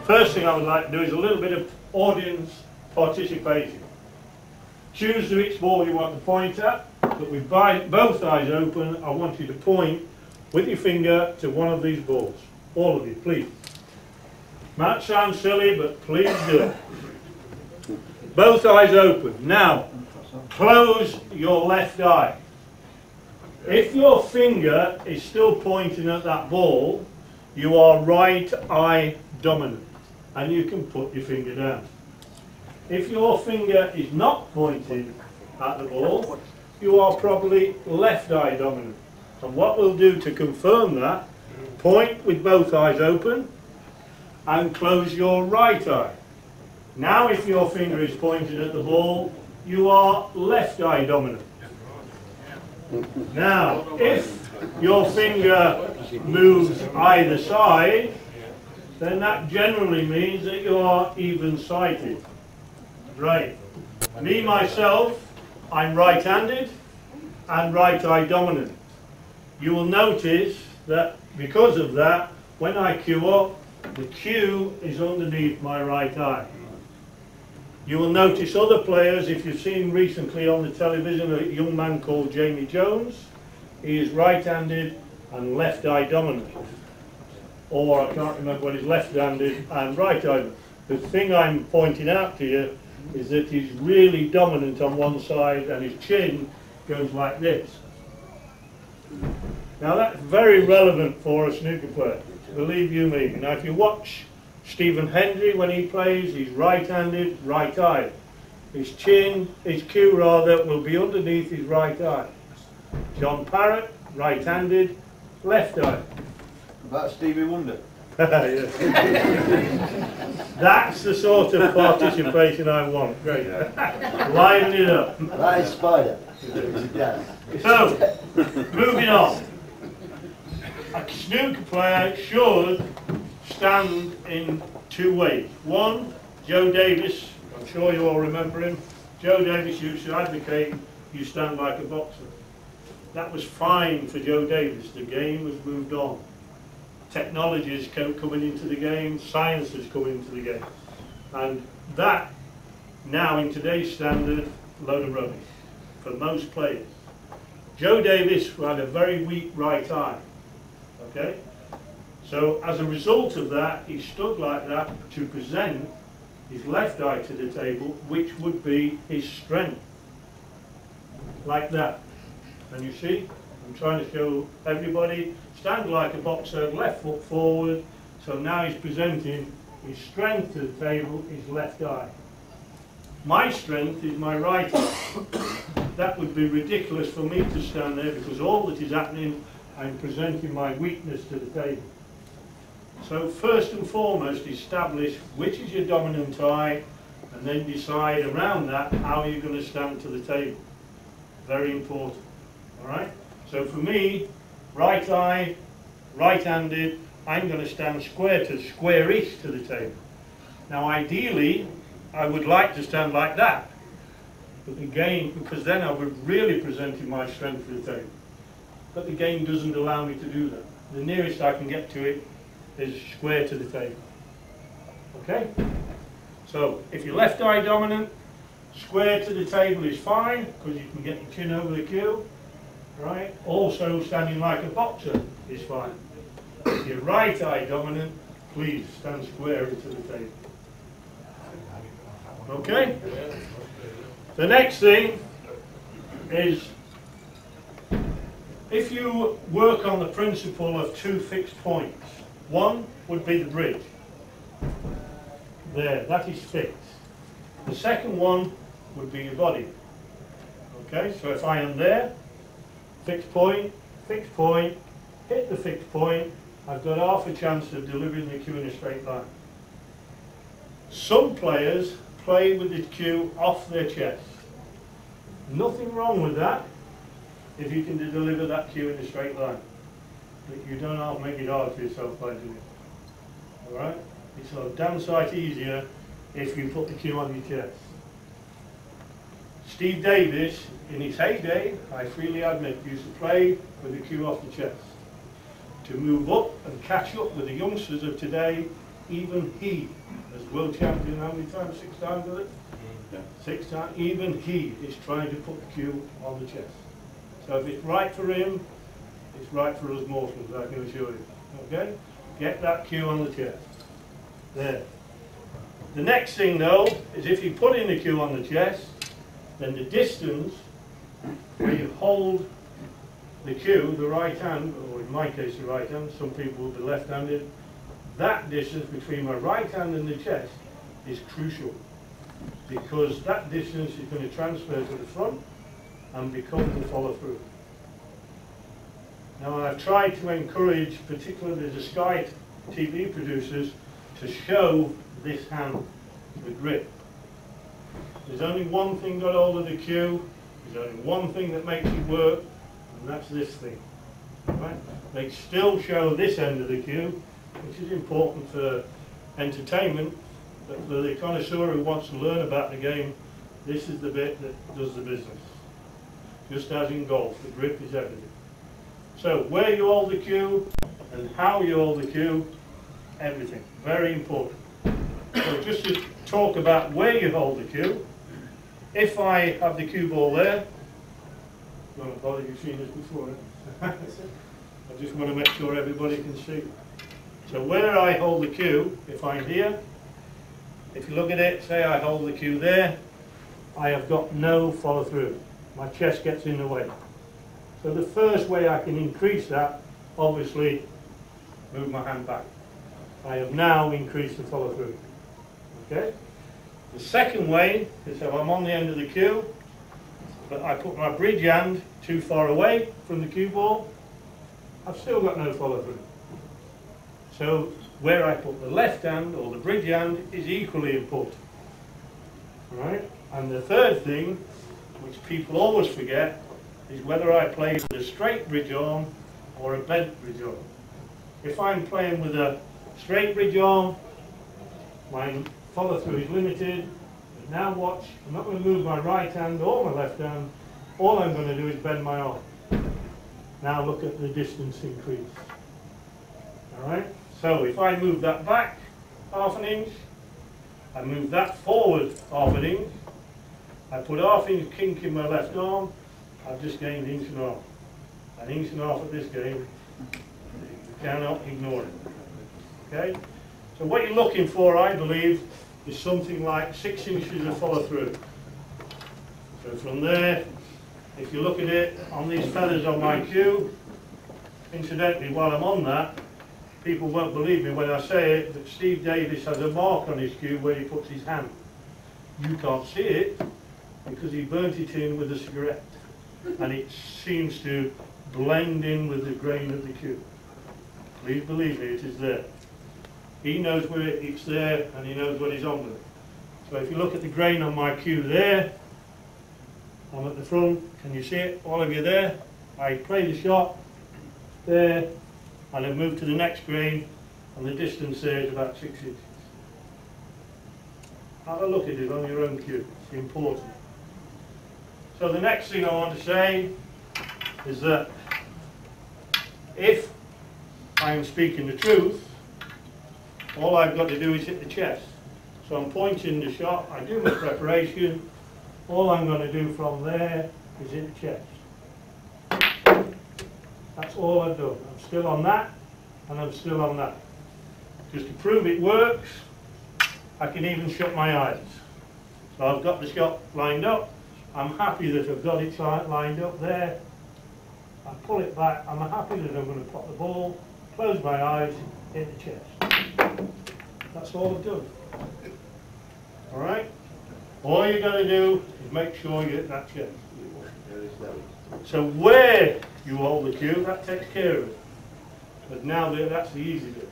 first thing I would like to do is a little bit of audience participation. Choose which ball you want to point at, but with both eyes open, I want you to point with your finger to one of these balls. All of you, please. Might sound silly, but please do it. Both eyes open. Now, close your left eye. If your finger is still pointing at that ball, you are right eye dominant, and you can put your finger down. If your finger is not pointing at the ball, you are probably left eye dominant. And what we'll do to confirm that, point with both eyes open and close your right eye. Now if your finger is pointed at the ball, you are left eye dominant. Now, if your finger moves either side, then that generally means that you are even-sighted. Right. Me, myself, I'm right-handed and right eye dominant. You will notice that because of that, when I cue up, the cue is underneath my right eye. You will notice other players, if you've seen recently on the television a young man called Jamie Jones, he is right-handed and left eye dominant. Or I can't remember what he's left-handed and right eye. The thing I'm pointing out to you is that he's really dominant on one side and his chin goes like this. Now that's very relevant for a snooker player, believe you me. Now if you watch Stephen Hendry when he plays, he's right-handed, right-eyed. His chin, his cue rather, will be underneath his right eye. John Parrott, right-handed, left-eyed. About Stevie Wonder. That's the sort of participation I want. Great. Liven it up. That is Spider. So, moving on. A snooker player should stand in two ways. One, Joe Davis, I'm sure you all remember him. Joe Davis used to advocate you stand like a boxer. That was fine for Joe Davis. The game has moved on. Technology is coming into the game, science is coming into the game. And that, now in today's standard, load of rubbish for most players. Joe Davis had a very weak right eye, okay? So as a result of that, he stood like that to present his left eye to the table, which would be his strength, like that. And you see, I'm trying to show everybody, stand like a boxer, left foot forward, so now he's presenting his strength to the table, his left eye. My strength is my right eye. That would be ridiculous for me to stand there because all that is happening, I'm presenting my weakness to the table. So first and foremost, establish which is your dominant eye and then decide around that how you're going to stand to the table. Very important. Alright? So for me, right eye, right-handed, I'm going to stand square-ish to the table. Now ideally, I would like to stand like that. But the game, because then I would really present my strength to the table. But the game doesn't allow me to do that. The nearest I can get to it is square to the table. Okay? So, if you're left eye dominant, square to the table is fine, because you can get your chin over the cue. Right? Also, standing like a boxer is fine. If you're right eye dominant, please stand square into the table. Okay? The next thing is, if you work on the principle of two fixed points, one would be the bridge. There, that is fixed. The second one would be your body. Okay, so if I am there, fixed point, hit the fixed point, I've got half a chance of delivering the cue in a straight line. Some players play with the cue off their chest. Nothing wrong with that if you can deliver that cue in a straight line. But you don't have to make it hard for yourself by doing it. Alright? It's a damn sight easier if you put the cue on your chest. Steve Davis, in his heyday, I freely admit, used to play with the cue off the chest. To move up and catch up with the youngsters of today, even he, as world champion, how many times? 6 times, was it? Yeah. 6 times. Even he is trying to put the cue on the chest. So if it's right for him, it's right for us mortals, I can assure you. Okay? Get that cue on the chest. There. The next thing though, is if you put in the cue on the chest, then the distance where you hold the cue, the right hand, or in my case the right hand, some people will be left-handed, that distance between my right hand and the chest is crucial, because that distance is going to transfer to the front and become the follow-through. Now I've tried to encourage particularly the Sky TV producers to show this hand, the grip. There's only one thing got hold of the cue, there's only one thing that makes it work, and that's this thing. Right? They still show this end of the cue, which is important for entertainment, but for the connoisseur who wants to learn about the game, this is the bit that does the business. Just as in golf, the grip is everything. So where you hold the cue and how you hold the cue, everything. Very important. So just to talk about where you hold the cue, if I have the cue ball there, I don't bother, you've seen this before. I just want to make sure everybody can see. So where I hold the cue, if I'm here, if you look at it, say I hold the cue there, I have got no follow through. My chest gets in the way. So the first way I can increase that, obviously, move my hand back. I have now increased the follow through. Okay? The second way is if I'm on the end of the cue, but I put my bridge hand too far away from the cue ball, I've still got no follow through. So where I put the left hand or the bridge hand is equally important. Right? And the third thing, which people always forget, is whether I play with a straight bridge arm or a bent bridge arm. If I'm playing with a straight bridge arm, my follow through is limited. But now watch, I'm not going to move my right hand or my left hand. All I'm going to do is bend my arm. Now look at the distance increase. Alright, so if I move that back half an inch, I move that forward half an inch, I put half inch kink in my left arm, I've just gained an inch and a half. An inch and a half at this game, you cannot ignore it. Okay? So what you're looking for, I believe, is something like 6 inches of follow through. So from there, if you look at it on these feathers on my cue, incidentally, while I'm on that, people won't believe me when I say it, but Steve Davis has a mark on his cue where he puts his hand. You can't see it because he burnt it in with a cigarette, and it seems to blend in with the grain of the cue. Please believe me, it is there. He knows where it's there and he knows what he's on with it. So if you look at the grain on my cue there, I'm at the front, can you see it? All of you there? I play the shot there, and I move to the next grain, and the distance there is about 6 inches. Have a look at it on your own cue, it's important. So the next thing I want to say is that if I am speaking the truth, all I've got to do is hit the chest. So I'm pointing the shot, I do my preparation, all I'm going to do from there is hit the chest. That's all I've done. I'm still on that, and I'm still on that. Just to prove it works, I can even shut my eyes. So I've got the shot lined up. I'm happy that I've got it lined up there. I pull it back. I'm happy that I'm going to pop the ball, close my eyes, hit the chest. That's all I've done. All right? All you got to do is make sure you hit that chest. So where you hold the cue, that takes care of it. But now that's the easy bit.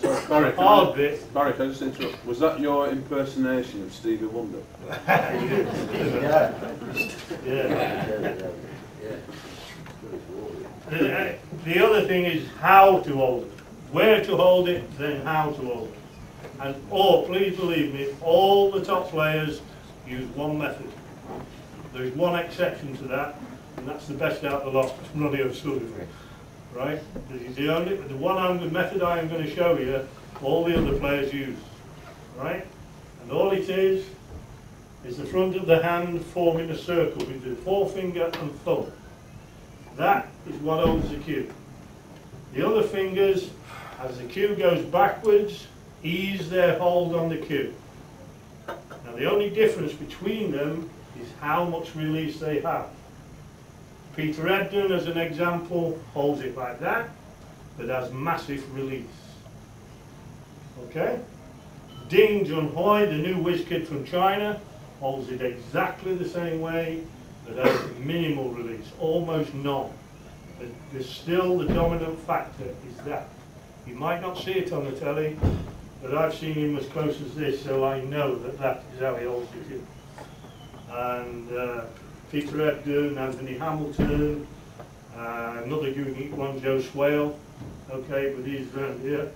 So, Barry, hard bit. Barry, can I just interrupt? Was that your impersonation of Stevie Wonder? Yeah. The other thing is how to hold it. Where to hold it, then how to hold it. And please believe me, all the top players use one method. There's one exception to that, and that's the best out of the lot, Ronnie O'Sullivan. Right? The one method I am going to show you all the other players use, right? And all it is the front of the hand forming a circle with the forefinger and thumb. That is what holds the cue. The other fingers, as the cue goes backwards, ease their hold on the cue. Now the only difference between them is how much release they have. Peter Ebdon, as an example, holds it like that, but has massive release. Okay? Ding Junhui, the new whiz kid from China, holds it exactly the same way, but has minimal release, almost none. But there's still the dominant factor is that. You might not see it on the telly, but I've seen him as close as this, so I know that that is how he holds the cue. And Peter Ebdon, Anthony Hamilton, another unique one, Joe Swale, okay, but he's around here.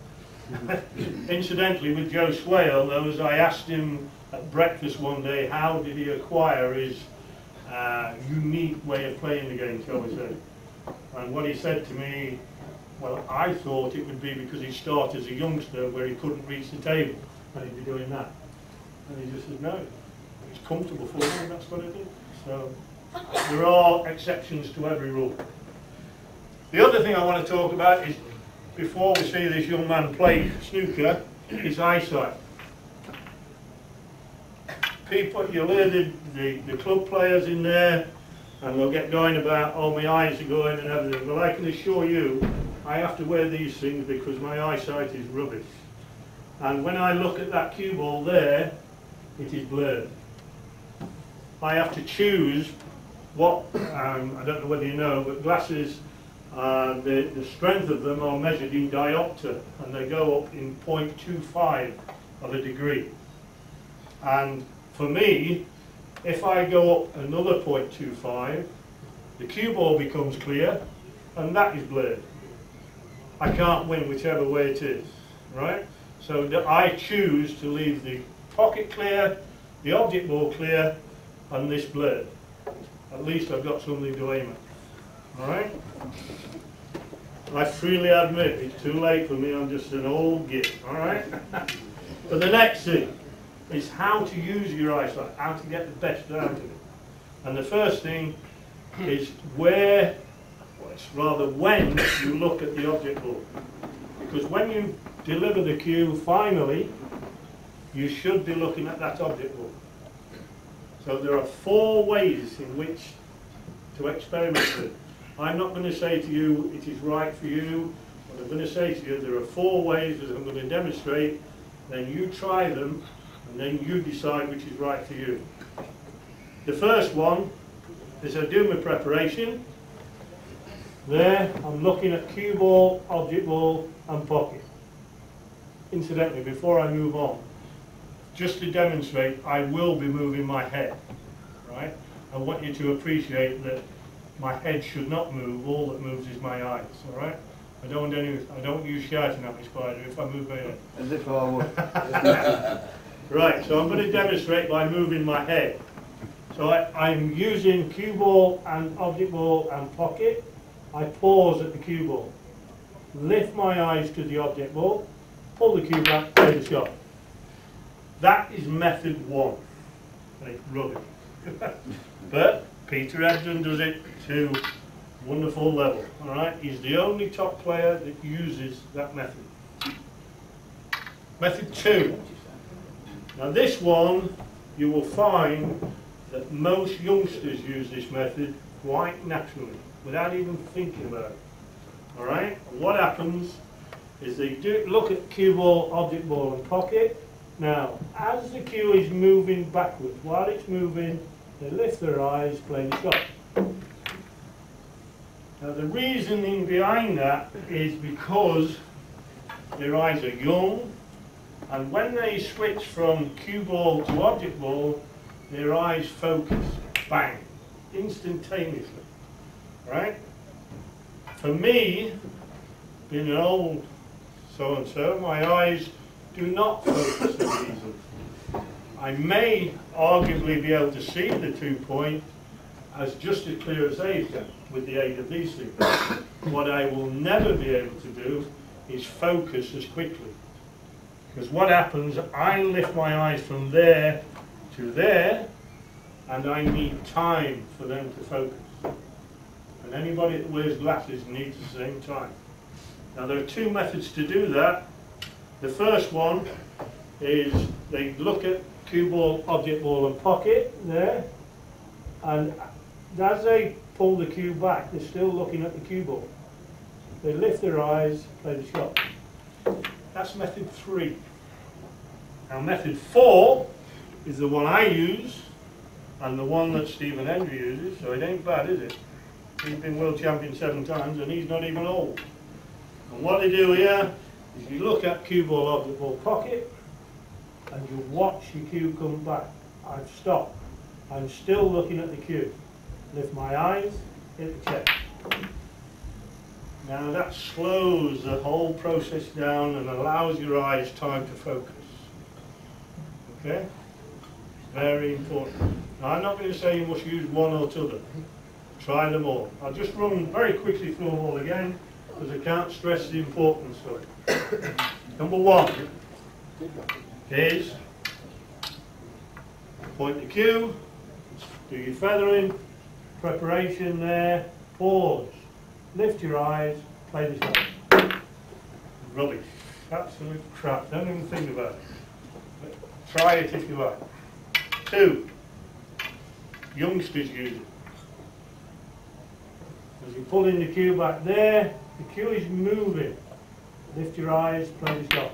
Incidentally, with Joe Swale, though, as I asked him at breakfast one day, how did he acquire his unique way of playing the game, shall we say? And what he said to me, well, I thought it would be because he started as a youngster where he couldn't reach the table, and he'd be doing that. And he just said, no, it's comfortable for me, and that's what I did. So there are exceptions to every rule. The other thing I want to talk about is, before we see this young man play snooker, his eyesight. People, you'll hear the club players in there, and they'll get going about, oh, my eyes are going and everything. Well, I can assure you, I have to wear these things because my eyesight is rubbish. And when I look at that cue ball there, it is blurred. I have to choose what, I don't know whether you know, but glasses, the strength of them are measured in diopter, and they go up in 0.25 of a degree. And for me, if I go up another 0.25, the cue ball becomes clear, and that is blurred. I can't win whichever way it is, right? So I choose to leave the pocket clear, the object ball clear, and this blurred. At least I've got something to aim at, all right? I freely admit it's too late for me, I'm just an old git, all right? But the next thing is how to use your eyesight, how to get the best out of it. And the first thing is when you look at the object ball. Because when you deliver the cue, finally, you should be looking at that object ball. So there are 4 ways in which to experiment with it. I'm not going to say to you it is right for you, but I'm going to say to you there are 4 ways that I'm going to demonstrate, then you try them, and then you decide which is right for you. The first one is I do my preparation. There, I'm looking at cue ball, object ball, and pocket. Incidentally, before I move on, just to demonstrate, I will be moving my head, right? I want you to appreciate that my head should not move, all that moves is my eyes, all right? I don't want you shouting at me, Spider, if I move my head. As if I would. Right, so I'm going to demonstrate by moving my head. So I'm using cue ball and object ball and pocket. I pause at the cue ball, lift my eyes to the object ball, pull the cue back, play the shot. That is method 1. And it's rubbish. But Peter Ebdon does it to a wonderful level. Alright, he's the only top player that uses that method. Method 2. Now this one, you will find that most youngsters use this method quite naturally, without even thinking about it. Alright? What happens is they do look at cue ball, object ball and pocket. Now, as the cue is moving backwards, while it's moving, they lift their eyes, play the shot. Now the reasoning behind that is because their eyes are young, and when they switch from cue ball to object ball, their eyes focus, bang, instantaneously, right? For me, being an old so-and-so, my eyes do not focus so easily. I may arguably be able to see the 2 point as just as clear as they can with the aid of these things. What I will never be able to do is focus as quickly. Because what happens, I lift my eyes from there to there, and I need time for them to focus. And anybody that wears glasses needs the same time. Now there are two methods to do that. The first one is they look at cue ball, object ball and pocket there, and as they pull the cue back, they're still looking at the cue ball. They lift their eyes, play the shot. That's method 3. Now method 4 is the one I use and the one that Stephen Hendry uses, so it ain't bad, is it? He's been world champion 7 times and he's not even old. And what they do here is you look at cue ball, object ball, pocket, and you watch your cue come back. I've stopped. I'm still looking at the cue. Lift my eyes, hit the check. Now that slows the whole process down and allows your eyes time to focus. Okay? Very important. Now I'm not going to say you must use one or t'other. Try them all. I'll just run very quickly through them all again because I can't stress the importance of it. Number 1 is point the cue, do your feathering, preparation there, pause, lift your eyes, play the shot. Rubbish. Absolute crap. Don't even think about it. But try it if you like. 2. Youngsters use it. As you pull in the cue back there, the cue is moving. Lift your eyes, play the shot.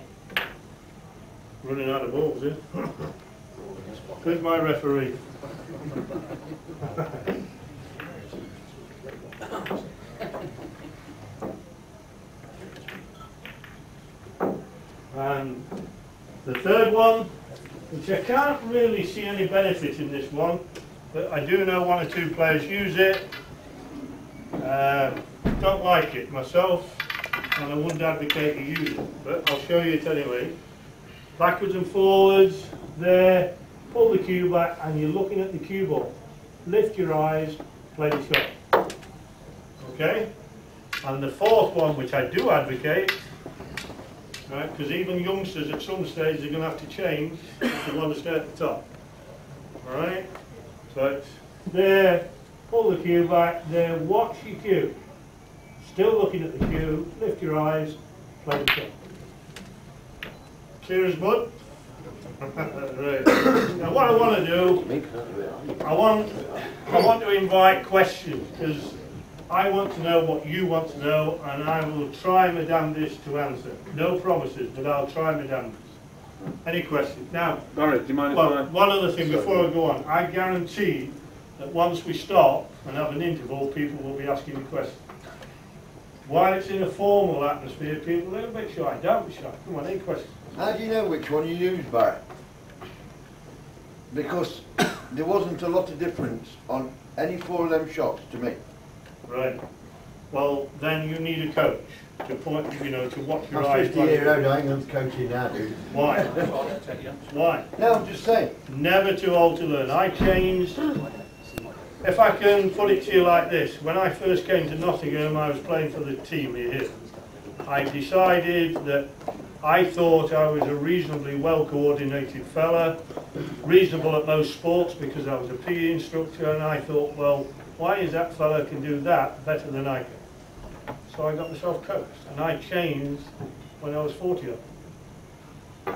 Running out of balls, eh? Who's my referee? And the third one, which I can't really see any benefit in this one, but I do know 1 or 2 players use it. Don't like it myself, and I wouldn't advocate you use it, but I'll show you it anyway. Backwards and forwards, there, pull the cue back, and you're looking at the cue ball. Lift your eyes, play the shot. Okay? And the 4th one, which I do advocate, right, because even youngsters at some stage are going to have to change if they want to stay at the top. Alright? So it's there, pull the cue back, there, watch your cue. Still looking at the cue, lift your eyes, play the shot. Clear as mud? Right. Now what I want to do, I want to invite questions, because I want to know what you want to know, and I will try my damnedest to answer. No promises, but I'll try my damnedest. Any questions? Now, Barry, do you mind if I... One other thing before I go on. I guarantee that once we stop and have an interval, people will be asking me questions. While it's in a formal atmosphere, people are a little bit shy. Don't be shy. Come on, any questions? How do you know which one you use, Barry? Because there wasn't a lot of difference on any 4 of them shots to me. Right. Well, then you need a coach to point, you know, to watch your I'm eyes. 50 years old, I ain't going to coach you now, dude. Why? Why? No, I'm just saying. Never too old to learn. I changed. If I can put it to you like this, when I first came to Nottingham, I was playing for the team here. I decided that I thought I was a reasonably well-coordinated fella, reasonable at most sports because I was a PE instructor, and I thought, well, why is that fella can do that better than I can? So I got myself coached, and I changed when I was 40 odd.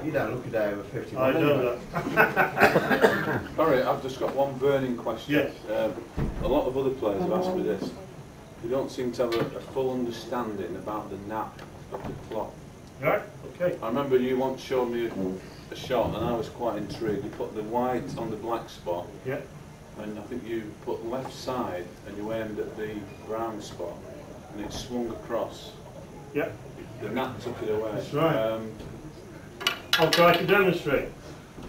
You don't look a day over 50. I know that. Barry, I've just got one burning question. Yes. A lot of other players have asked me this. They don't seem to have a full understanding about the nap of the clock. Right, okay. I remember you once showed me a shot and I was quite intrigued. You put the white on the black spot. Yeah. And I think you put left side and you aimed at the brown spot and it swung across. Yeah. The nap took it away. That's right. I'll try to demonstrate.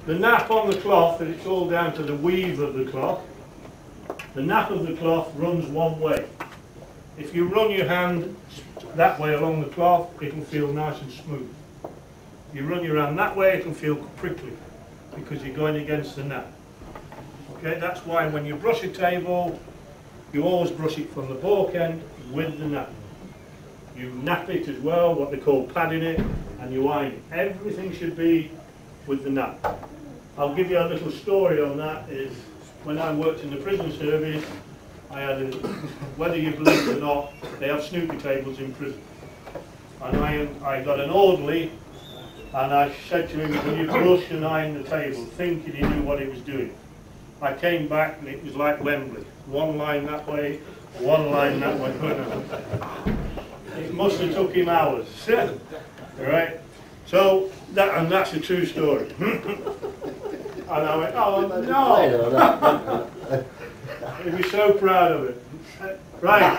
The nap on the cloth, and it's all down to the weave of the cloth. The nap of the cloth runs one way. If you run your hand that way along the cloth, it will feel nice and smooth. You run your hand that way, it will feel prickly because you're going against the nap. Okay, that's why when you brush a table, you always brush it from the balk end with the nap. You nap it as well, what they call padding it, and you wind it. Everything should be with the nap. I'll give you a little story on that. Is when I worked in the prison service, I had a, whether you believe it or not, they have snooker tables in prison. And I got an orderly, and I said to him, will you brush and iron the table, thinking he knew what he was doing. I came back and it was like Wembley. One line that way, one line that way. It must have took him hours. Right? So, that's a true story. And I went, oh no! He'd be so proud of it. Right.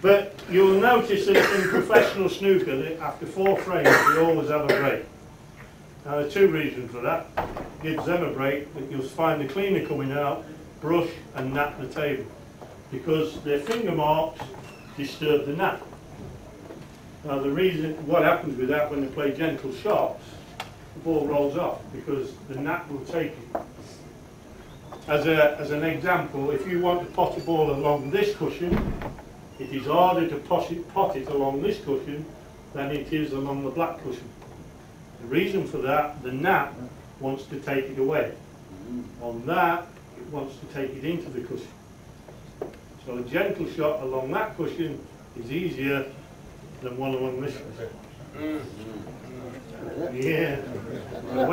But you'll notice that in professional snooker, that after 4 frames, they always have a break. Now, there are 2 reasons for that. It gives them a break, but you'll find the cleaner coming out, brush and nap the table. Because their finger marks disturb the nap. Now, the reason, what happens with that when they play gentle shots, the ball rolls off because the nap will take it. As an example, if you want to pot a ball along this cushion, it is harder to pot it along this cushion than it is along the black cushion. The reason for that, the nap wants to take it away. On that, it wants to take it into the cushion. So a gentle shot along that cushion is easier than one along this cushion. Yeah.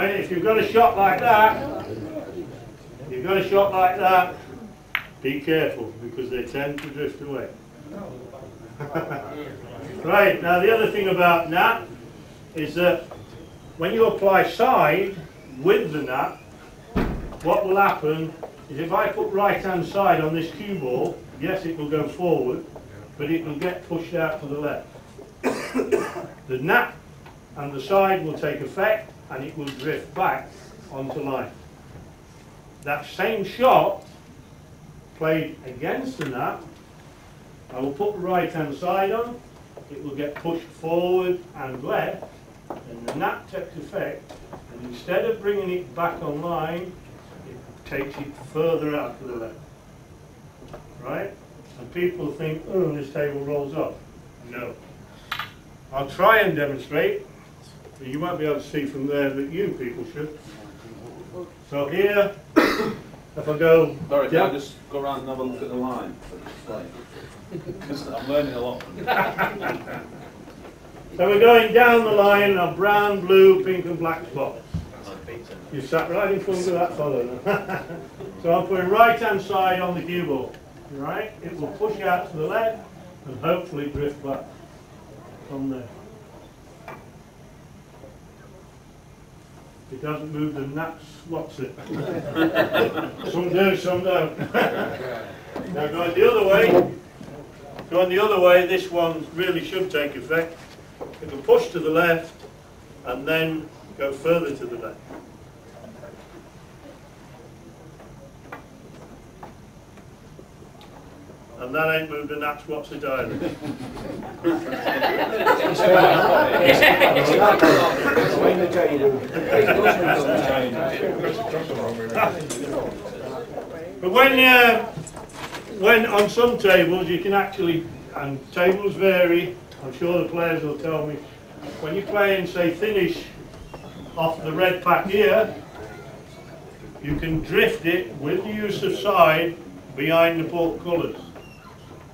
If you've got a shot like that, be careful because they tend to drift away. Right, now the other thing about nap is that when you apply side with the nap, what will happen is if I put right hand side on this cue ball, yes it will go forward, but it will get pushed out to the left. The nap and the side will take effect and it will drift back onto line. That same shot played against the nap, I will put the right hand side on, it will get pushed forward and left, and the nap takes effect, and instead of bringing it back on line, it takes it further out to the left. Right? And people think, oh, this table rolls off. No. I'll try and demonstrate, but you won't be able to see from there, but you people should. So here, if I go... Sorry, can I just go around and have a look at the line? Because I'm learning a lot. So we're going down the line of brown, blue, pink and black spots. You sat right in front of that fellow. So I'm putting right hand side on the cue ball. Right? It will push out to the left and hopefully drift back from there. If it doesn't move, the nap swats it. Some do, some don't. Now going the other way. Going the other way, this one really should take effect. It will push to the left and then go further to the left. And that ain't moved, and that's what's it either. But when on some tables you can actually, and tables vary, I'm sure the players will tell me, when you play and say finish off the red pack here, you can drift it with the use of side behind the portcolours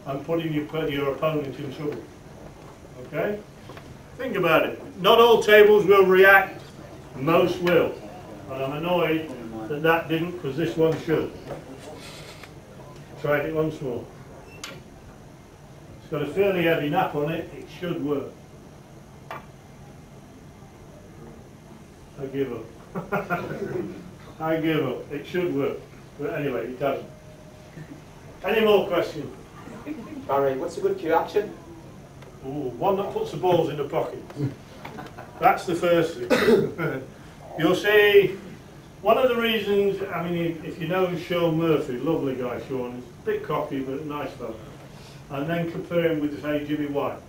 and putting your opponent in trouble. Okay? Think about it. Not all tables will react, most will. And I'm annoyed that that didn't, because this one should. Tried it once more. It's got a fairly heavy nap on it, it should work. I give up. I give up. It should work. But anyway, it doesn't. Any more questions? Barry, what's a good cue action? Ooh, one that puts the balls in the pocket. That's the first thing. You'll see, one of the reasons, I mean, if you know Sean Murphy, lovely guy Sean, he's a bit cocky but a nice fellow. And then compare him with, say, Jimmy White.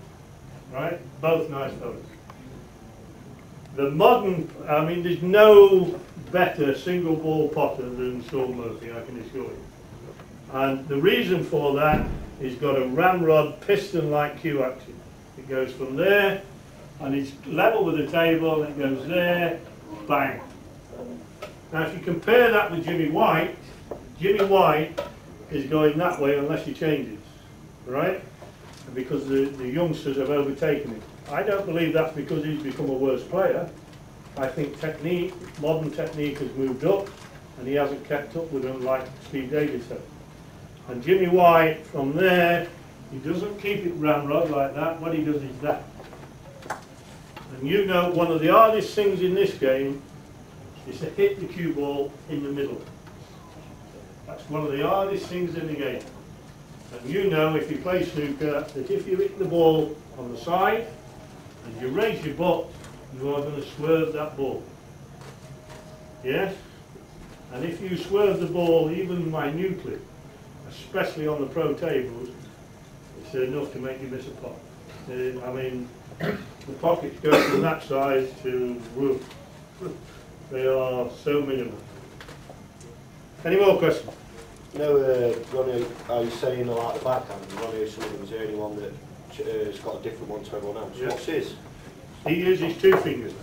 Right? Both nice fellows. The modern, I mean, there's no better single ball potter than Sean Murphy, I can assure you. And the reason for that, he's got a ramrod piston-like cue action. It goes from there, and it's level with the table, and it goes there, bang. Now if you compare that with Jimmy White is going that way unless he changes, right? Because the youngsters have overtaken him. I don't believe that's because he's become a worse player. I think technique, modern technique has moved up, and he hasn't kept up with them like Steve Davis has. And Jimmy White, from there, he doesn't keep it ramrod like that. What he does is that. And you know, one of the hardest things in this game is to hit the cue ball in the middle. That's one of the hardest things in the game. And you know, if you play snooker, that if you hit the ball on the side and you raise your butt, you are going to swerve that ball. Yes? And if you swerve the ball even minutely, especially on the pro tables, it's enough to make you miss a pot. I mean, the pockets go from that size to woof. They are so minimal. Any more questions? No, Ronnie, are you saying about the backhand? Ronnie O'Sullivan's the only one that has got a different one to everyone else. Yeah. What's his? He uses 2 fingers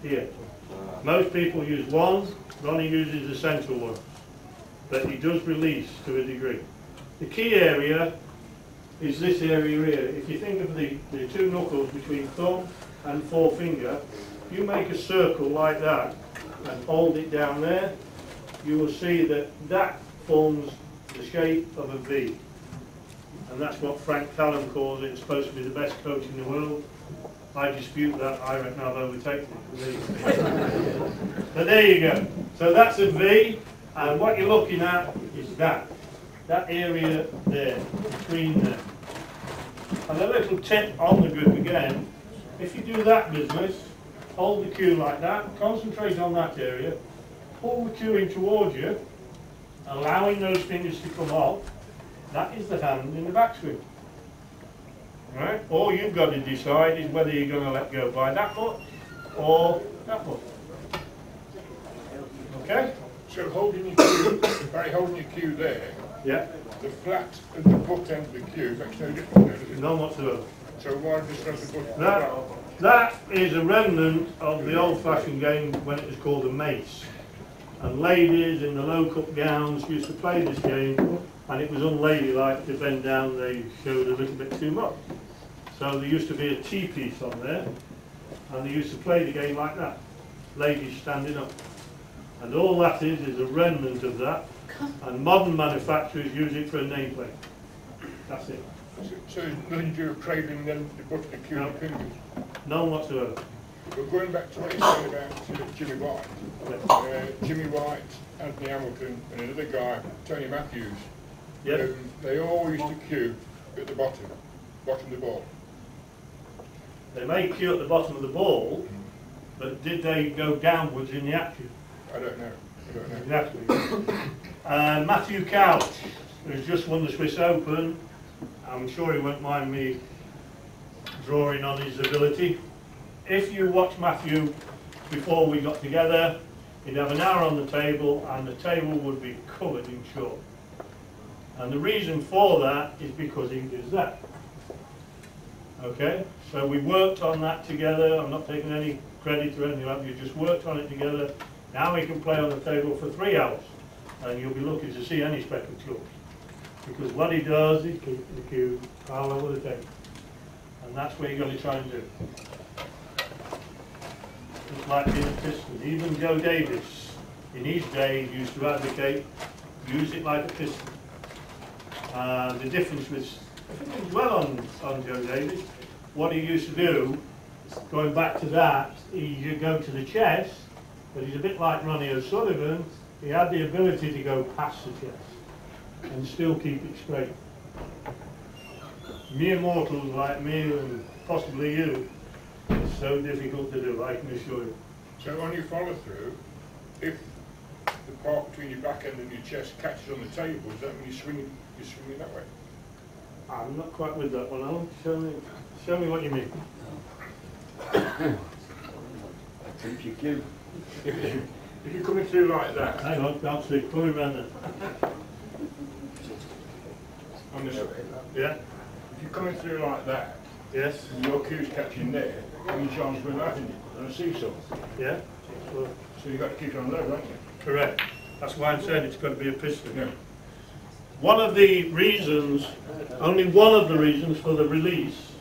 here. Most people use one. Ronnie uses the central one, but he does release to a degree. The key area is this area here. If you think of the 2 knuckles between thumb and forefinger, if you make a circle like that and hold it down there, you will see that that forms the shape of a V. And that's what Frank Callum calls it. It's supposed to be the best coach in the world. I dispute that. I reckon I've overtaken it. But there you go. So that's a V, and what you're looking at is that area there, between there. And a little tip on the grip again, if you do that business, hold the cue like that, concentrate on that area, pull the cue in towards you, allowing those fingers to come off. That is the hand in the backswing. Right? All you've got to decide is whether you're going to let go by that much or that much. Okay? So holding your cue, by holding your cue there, Yeah. the flat and the butt end of the cue makes no difference, does it? None whatsoever. So why just have the butt? That is a remnant of the old-fashioned game when it was called a mace. And ladies in the low-cut gowns used to play this game, and it was unladylike to bend down. They showed a little bit too much. So there used to be a T-piece on there, and they used to play the game like that. Ladies standing up. And all that is a remnant of that. And modern manufacturers use it for a nameplate. That's it. So there's nothing to do with cradling then the butt of the cue No. with fingers. None whatsoever. But going back to what you said about Jimmy White, Jimmy White, Anthony Hamilton, and another guy, Tony Matthews, Yes. they all used to cue at the bottom of the ball. They may cue at the bottom of the ball, but did they go downwards in the action? I don't know. Exactly. Matthew Couch, who's just won the Swiss Open, I'm sure he won't mind me drawing on his ability. If you watch Matthew before we got together, he'd have an hour on the table, and the table would be covered in chalk. And the reason for that is because he does that. Okay, so we worked on that together. I'm not taking any credit or anything like that. You just worked on it together. Now we can play on the table for 3 hours, and you'll be lucky to see any speck of chalk. Because what he does is keep the cue all over the table. And that's what you've got to try and do. Just like being a piston. Even Joe Davis, in his day, used to advocate, use it like a piston. The difference was, I think it was well on Joe Davis, what he used to do, going back to that, he'd go to the chest, but he's a bit like Ronnie O'Sullivan, he had the ability to go past the chest and still keep it straight. Mere mortals like me and possibly you, it's so difficult to do, I can assure you. So on your follow through, if the part between your back end and your chest catches on the table, does that mean you're swinging that way? I'm not quite with that one, Alan. Show me what you mean. Keep your cue. If you're coming through like that, Hang on, can't see, coming around there. on this way, Yeah? if you're coming through like that, Yes. And your cue's catching there, and your chance going out in it, on a seesaw. Yeah. Well, So you've got to keep it on low, haven't you? correct. That's why I'm saying it's got to be a piston. Yeah. One of the reasons, only one of the reasons for the release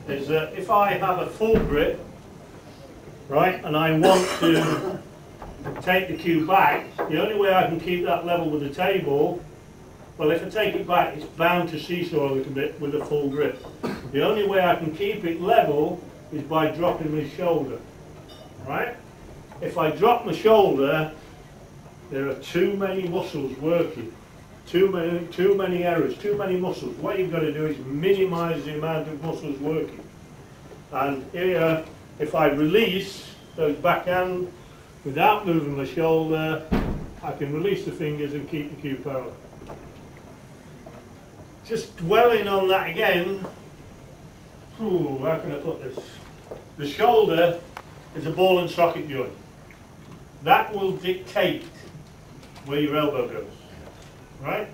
is that if I have a full grip, right, and I want to take the cue back, the only way I can keep that level with the table, well, if I take it back, it's bound to seesaw a little bit with a full grip. The only way I can keep it level is by dropping my shoulder, right? If I drop my shoulder, there are too many muscles working. Too many errors, too many muscles. What you've got to do is minimise the amount of muscles working. And here, if I release those backhand without moving my shoulder, I can release the fingers and keep the cue parallel. Just dwelling on that again, how can I put this? The shoulder is a ball and socket joint. That will dictate where your elbow goes. Right?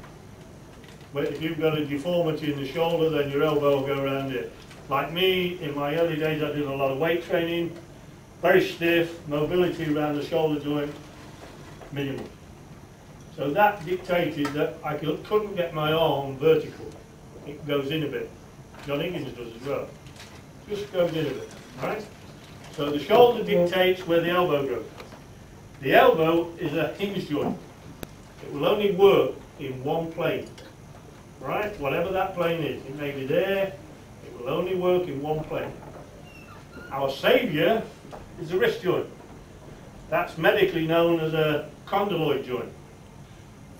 But if you've got a deformity in the shoulder, then your elbow will go around it. Like me, in my early days, I did a lot of weight training, very stiff, mobility around the shoulder joint, minimal. So that dictated that I couldn't get my arm vertical. It goes in a bit. John Higgins does as well. Just goes in a bit, right? So the shoulder dictates where the elbow goes. The elbow is a hinge joint. It will only work in one plane, right? Whatever that plane is, it may be there, it will only work in one plane. Our saviour is the wrist joint. That's medically known as a condyloid joint.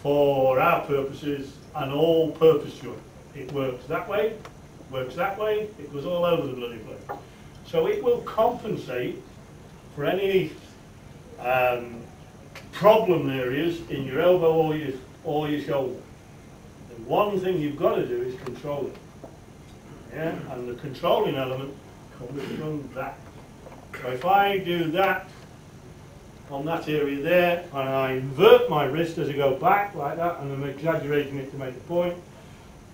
For our purposes, an all-purpose joint. It works that way, it goes all over the bloody place. So it will compensate for any problem areas in your elbow or your shoulder. And one thing you've got to do is control it. Yeah? And the controlling element comes from that. So if I do that on that area there, and I invert my wrist as I go back like that, and I'm exaggerating it to make a point,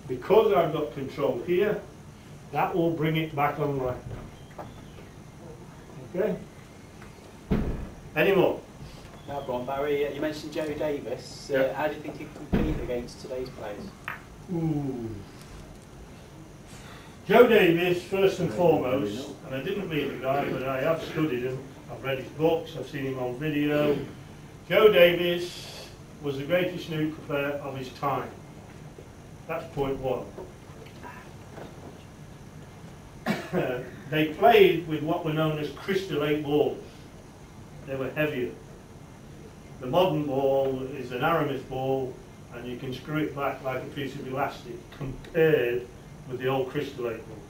because I've got control here, that will bring it back on right. Okay? Any more? Now, Bron, Barry, you mentioned Joe Davis. Yeah. How do you think he can compete against today's players? Ooh. Joe Davis, first and foremost, and I didn't meet the guy, but I have studied him. I've read his books, I've seen him on video. Joe Davis was the greatest snooker player of his time. That's point one. They played with what were known as crystallate balls. They were heavier. The modern ball is an Aramis ball, and you can screw it back like a piece of elastic compared with the old crystallate balls.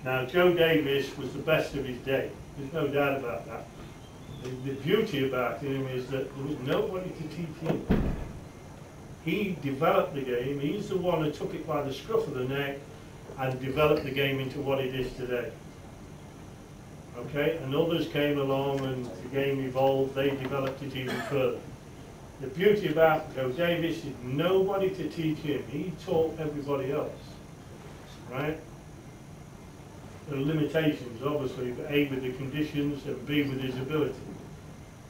Now, Joe Davis was the best of his day. There's no doubt about that. The beauty about him is that there was nobody to teach him. He developed the game. He's the one who took it by the scruff of the neck and developed the game into what it is today. Okay, and others came along and the game evolved, they developed it even further. The beauty about Joe Davis is nobody to teach him. He taught everybody else, right? There are limitations, obviously, but A, with the conditions, and B, with his ability.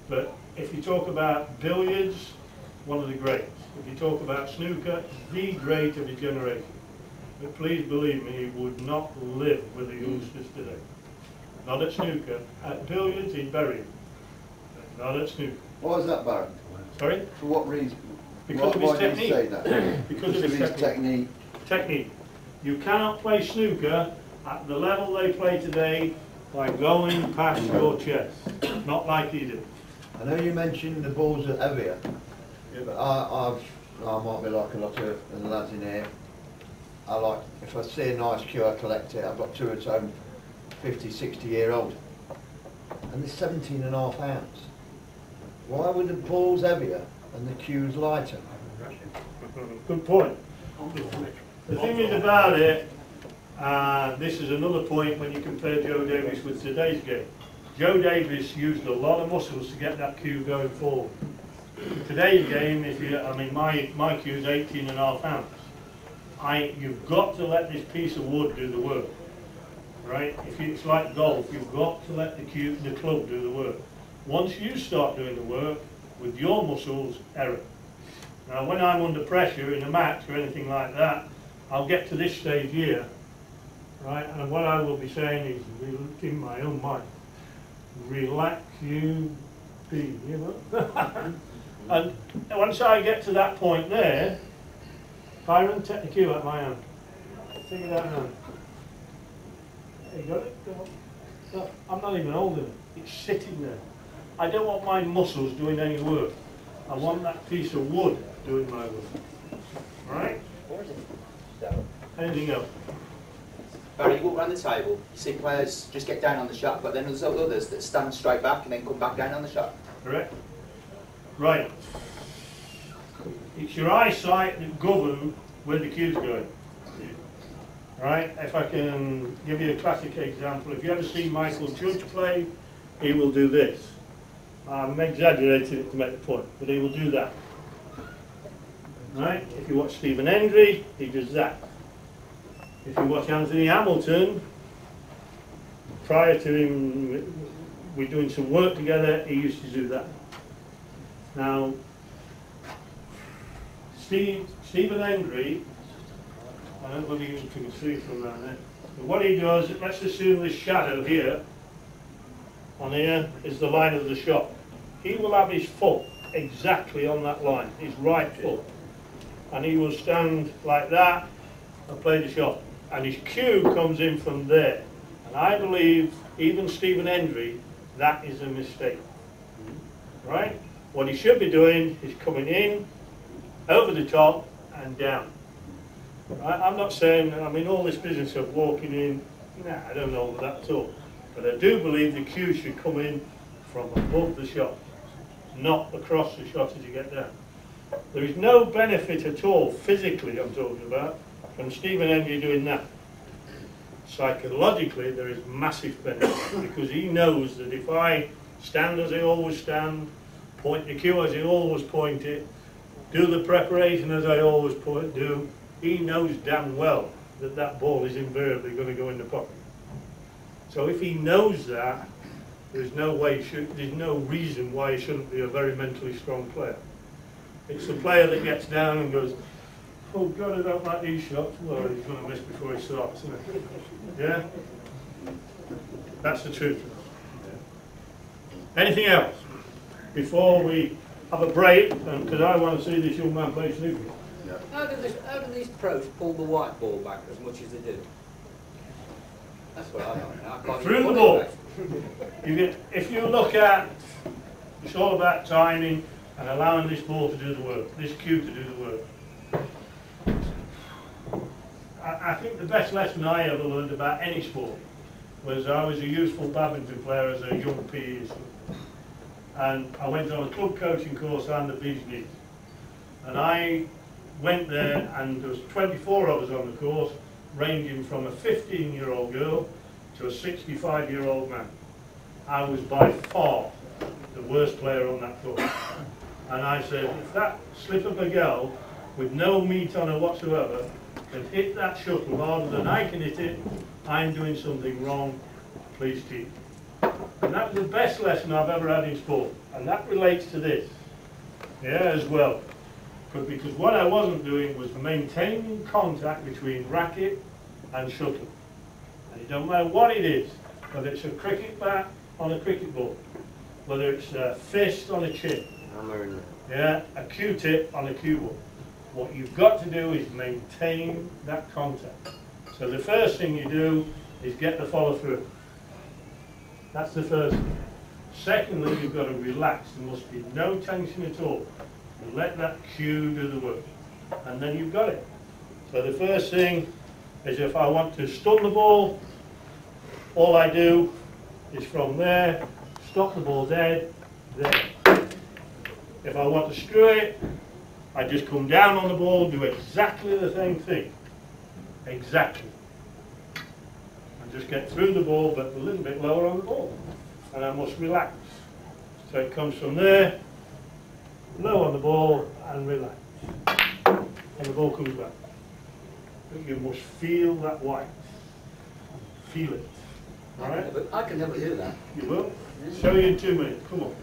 But if you talk about billiards, one of the greats. If you talk about snooker, the great of his generation. But please believe me, he would not live with the youngsters today. Not at snooker. At billiards, he'd bury him. Not at snooker. Why is that, Baron? Sorry? For what reason? Because of his why did you say technique. that? Because of his technique. Technique. You cannot play snooker at the level they play today by going past your chest. Not like he did. I know you mentioned the balls are heavier, but I might be like a lot of the lads in here. I like, if I see a nice cue, I collect it. I've got two at home, 50, 60-year-old, and they're 17.5 ounce. Why were the balls heavier and the cues lighter? Good point. The thing is about it, this is another point when you compare Joe Davis with today's game. Joe Davis used a lot of muscles to get that cue going forward. Today's game, my cue is 18.5 ounce. You've got to let this piece of wood do the work. right? It's like golf, you've got to let the club do the work. Once you start doing the work, with your muscles, error. Now when I'm under pressure in a match or anything like that, I'll get to this stage here, right? And what I will be saying is, in my own mind, relax, you be, you know? And once I get to that point there, Kyren, take the cue out of my hand. Take it out of my hand. You got it? Go on. No, I'm not even holding it. It's sitting there. I don't want my muscles doing any work. I want that piece of wood doing my work. Alright? Anything else? Barry, you walk around the table, you see players just get down on the shot, but then there's others that stand straight back and then come back down on the shot. Correct. Right. It's your eyesight that governs where the cue's going. Right? If I can give you a classic example, if you ever see Michael Judge play, he will do this. I'm exaggerating it to make the point, but he will do that. Right? If you watch Stephen Hendry, he does that. If you watch Anthony Hamilton, prior to him, we're doing some work together, he used to do that. Now, Stephen Hendry, I don't know whether you can see from around there, but what he does, let's assume this shadow here, on here, is the line of the shot. He will have his foot exactly on that line, his right foot. And he will stand like that and play the shot. And his cue comes in from there. And I believe, even Stephen Hendry, that is a mistake. Right? What he should be doing is coming in, over the top, and down. Right? I'm not saying, I mean, all this business of walking in, nah, I don't know that at all. But I do believe the cue should come in from above the shot, not across the shot as you get down. There is no benefit at all, physically I'm talking about, from Stephen Hendry doing that. Psychologically there is massive benefit, because he knows that if I stand as I always stand, point the cue as I always point it, do the preparation as I always do, he knows damn well that that ball is invariably going to go in the pocket. So if he knows that, there's no reason why he shouldn't be a very mentally strong player. It's the player that gets down and goes, oh God, I don't like these shots. Well, he's going to miss before he starts, isn't it? Yeah? That's the truth. Anything else before we have a break? Because I want to see this young man play snooker. Yeah. How do these pros pull the white ball back as much as they do? That's what I don't know. I can't Through the ball. If you look at, it's all about timing and allowing this ball to do the work, this cue to do the work. I think the best lesson I ever learned about any sport was I was a useful badminton player as a young PE student. And I went on a club coaching course and the business. And I went there and there was 24 of us on the course, ranging from a 15-year-old girl to a 65-year-old man. I was by far the worst player on that course. And I said, if that slip of a girl with no meat on her whatsoever can hit that shuttle harder than I can hit it, I'm doing something wrong, please teach. And that was the best lesson I've ever had in sport. And that relates to this, yeah, as well. Because what I wasn't doing was maintaining contact between racket and shuttle. And it don't matter what it is, whether it's a cricket bat on a cricket ball, whether it's a fist on a chin, yeah, a Q-tip on a cue ball. What you've got to do is maintain that contact. So the first thing you do is get the follow through. That's the first thing. Secondly, you've got to relax. There must be no tension at all. And let that cue do the work. And then you've got it. So the first thing is, if I want to stun the ball, all I do is from there, stop the ball dead, there. If I want to screw it, I just come down on the ball, do exactly the same thing. Exactly. And just get through the ball, but a little bit lower on the ball. And I must relax. So it comes from there, low on the ball, and relax. And the ball comes back. But you must feel that white. feel it. Alright? I can never do that. You will? Show you in 2 minutes. Come on.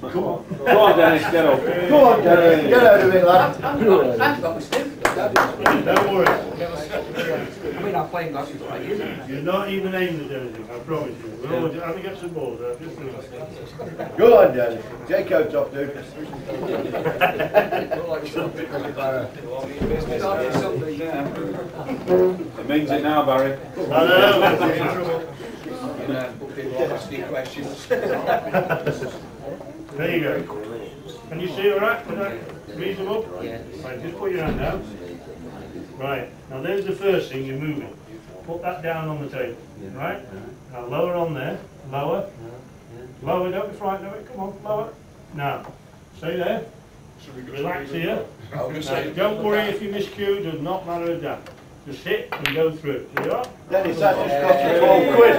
Come on. Go on, Dennis, get up. Go on, Dennis, get out of it, lad. I've got my snooker. Don't worry. I mean, I'm playing glasses for years. You're not even aiming at anything, I promise you. We're all just having to get some balls out. Just a minute. Go on, Dennis. Take coats off, dude. It means it now, Barry. I know. There you go. Can you see all right? Is that reasonable? Yeah. Right, just put your hand down. Right, now there's the first thing, you're moving. Put that down on the table, right? Now lower on there, lower. Lower, don't be frightened of it, come on, lower. Now, stay there. So we Relax here. I was going to say, Don't worry if you miscue, does not matter a damn. Just hit and go through. See you are? Dennis, that just cost you 12 quid.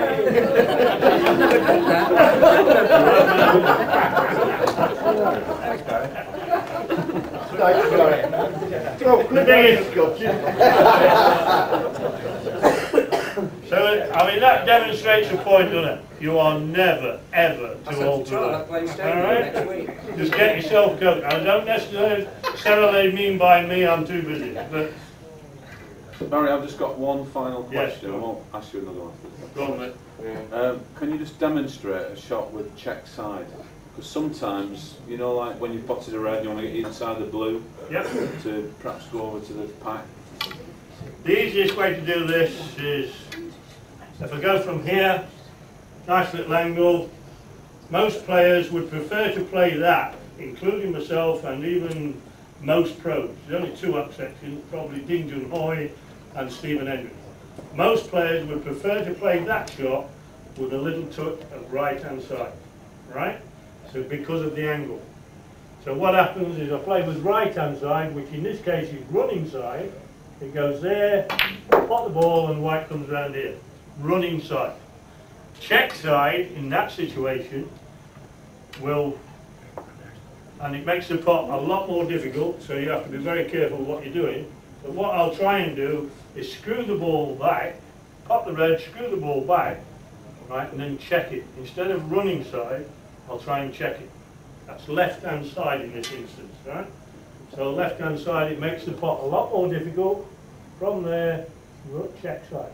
Thanks, Barry. 12 quid, that cost you. So, I mean, that demonstrates a point, doesn't it? You are never, ever too old to I'll learn. play next Alright? week. Just get yourself coached. I don't necessarily mean by me I'm too busy, but Barry, I've just got one final Yes, question. go I on. won't ask you another one. go on, mate. Can you just demonstrate a shot with check side? Because sometimes, you know, like when you've potted a red and you want to get inside the blue Yep. to perhaps go over to the pack. The easiest way to do this is, if I go from here, nice little angle, most players would prefer to play that, including myself and even most pros. There's only two exceptions, probably Ding Junhui and Stephen Hendry. Most players would prefer to play that shot with a little touch of right hand side, right? So because of the angle. So what happens is I play with right hand side, which in this case is running side. It goes there, pot the ball and white comes round here. Running side. Check side in that situation will, and it makes the pot a lot more difficult, so you have to be very careful what you're doing. But what I'll try and do is screw the ball back, pop the red, screw the ball back, right, and then check it. Instead of running side, I'll try and check it. That's left hand side in this instance, right? So left hand side, it makes the pot a lot more difficult. From there, check side.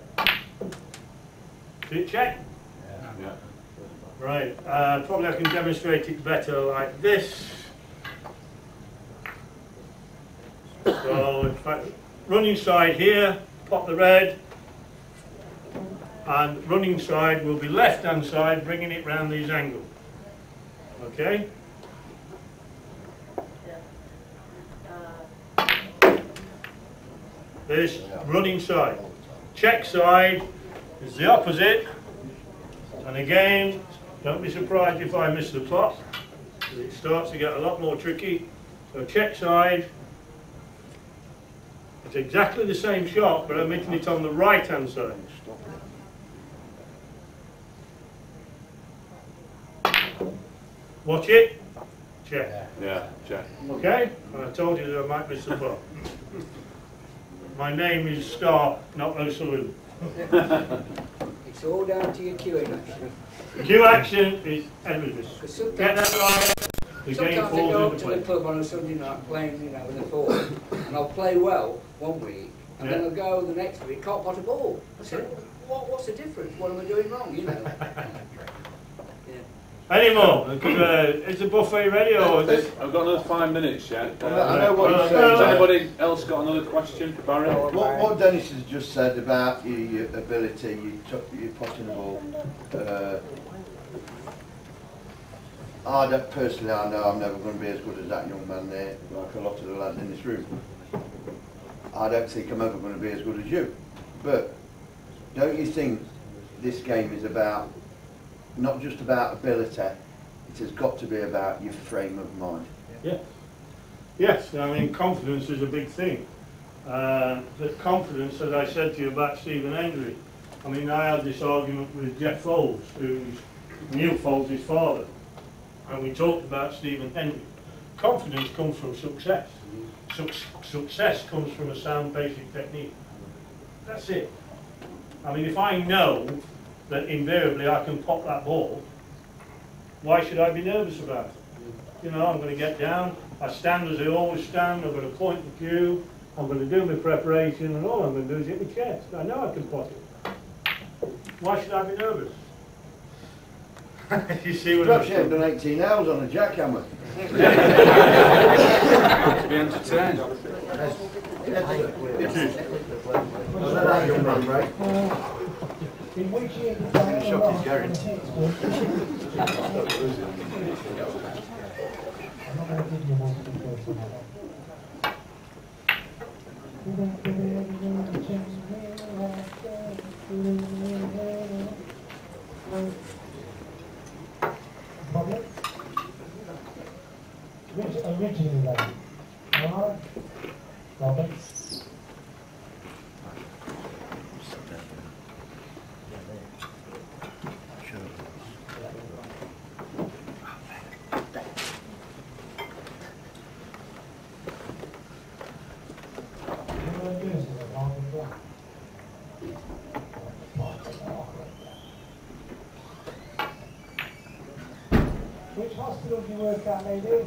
See it check? Yeah. Right, probably I can demonstrate it better like this. So, in fact, running side here, pop the red, and running side will be left hand side, bringing it round these angles. Okay? There's running side. Check side is the opposite. And again, don't be surprised if I miss the pot. It starts to get a lot more tricky. So check side. It's exactly the same shot, but I'm hitting it on the right hand side. Watch it. Check. Yeah, check. Okay? And I told you that I might miss the pot. My name is Star, not O'Sullivan. It's all down to your queuing action. Cue action is everything. Because Get that right, the game sometimes I falls go up into to the place. club on a Sunday night playing, you know, with a forward, and I'll play well one week, and then Yeah. I'll go the next week, can't pot a ball. I said, what's the difference? What am I doing wrong? You know. Any more? Is the buffet ready or is it? I've got another 5 minutes yet. I know what you're Has saying. anybody else got another question for Barry? What Dennis has just said about your ability, your potting the ball, personally I know I'm never going to be as good as that young man there, like a lot of the lads in this room. I don't think I'm ever going to be as good as you. But don't you think this game is about, not just about ability, it has got to be about your frame of mind? Yeah. Yes, I mean confidence is a big thing. The confidence, as I said to you about Stephen Hendry, I mean I had this argument with Jeff Foles, who's Neil Foles' father, and we talked about Stephen Hendry. Confidence comes from success. Success comes from a sound basic technique. That's it. I mean, if I know that invariably I can pop that ball, why should I be nervous about it? You know, I'm going to get down, I stand as I always stand, I'm going to point the cue, I'm going to do my preparation, and all I'm going to do is hit my chest. I know I can pot it. Why should I be nervous? You see what Perhaps you haven't done 18 hours on a jackhammer. To be entertained. In which year did Shot is Gary. I'm not going to give you more to do first on that. Originally then. Alright. Robert. Which hospital do you work at, lady?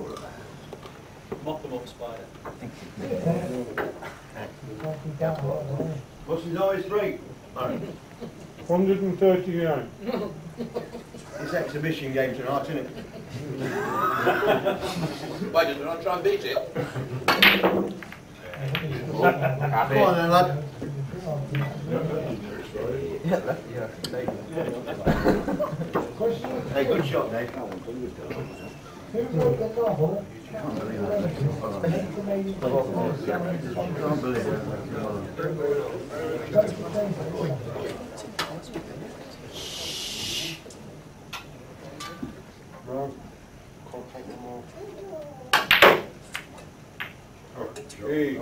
Mop them up, Spider. What's his highest rate? 139. It's exhibition game tonight, isn't it? Why did we not try and beat it? Go on then, lad. Hey, good shot, Dave. Who wrote the novel? Can't believe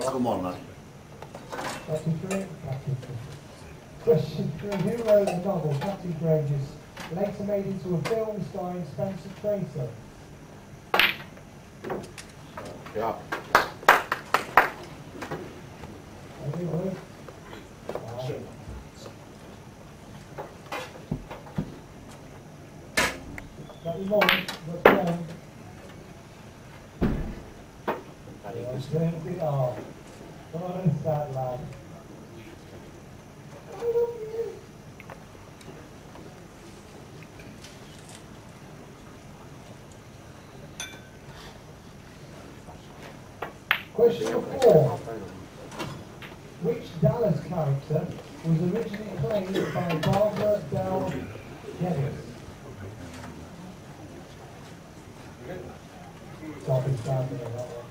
Come on, lad. Question 3. Who wrote the novel Captain Courageous, later made into a film starring Spencer Tracy? Yeah. Anyone? Got your mum? What's your name? Oh, come on and start, lad. Question 4. Which Dallas character was originally played by Barbara Bell Geddes? Topic starting on that one.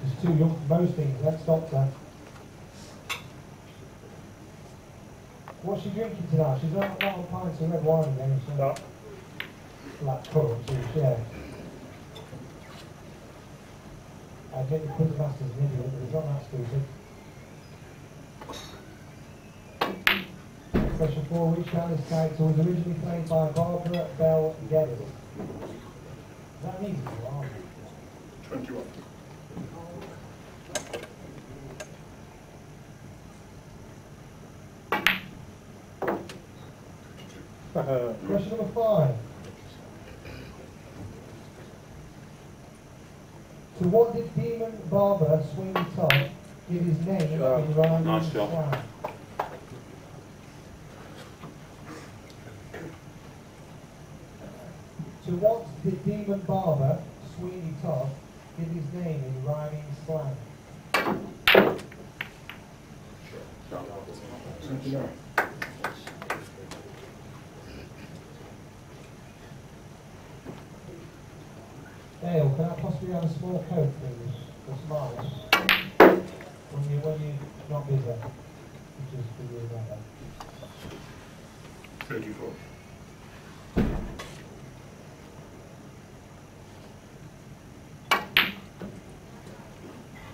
She's too young for most things. Let's stop her. What's she drinking tonight? She's not on pints of red wine again, is she? No. Like current, yeah. I get the quiz master's an idiot, but he's not that stupid. Question 4. Which Dallas character was originally played by Barbara Bell Geddes? Is that easy? 21. Question number 5. To what did Demon Barber Sweeney Todd give his name in rhyming Nice shot. slang? To what did Demon Barber Sweeney Todd give his name in rhyming slang? Dale, can I possibly have a small coat, please, for Smiles? When you're not busy, which is for you about that. 34.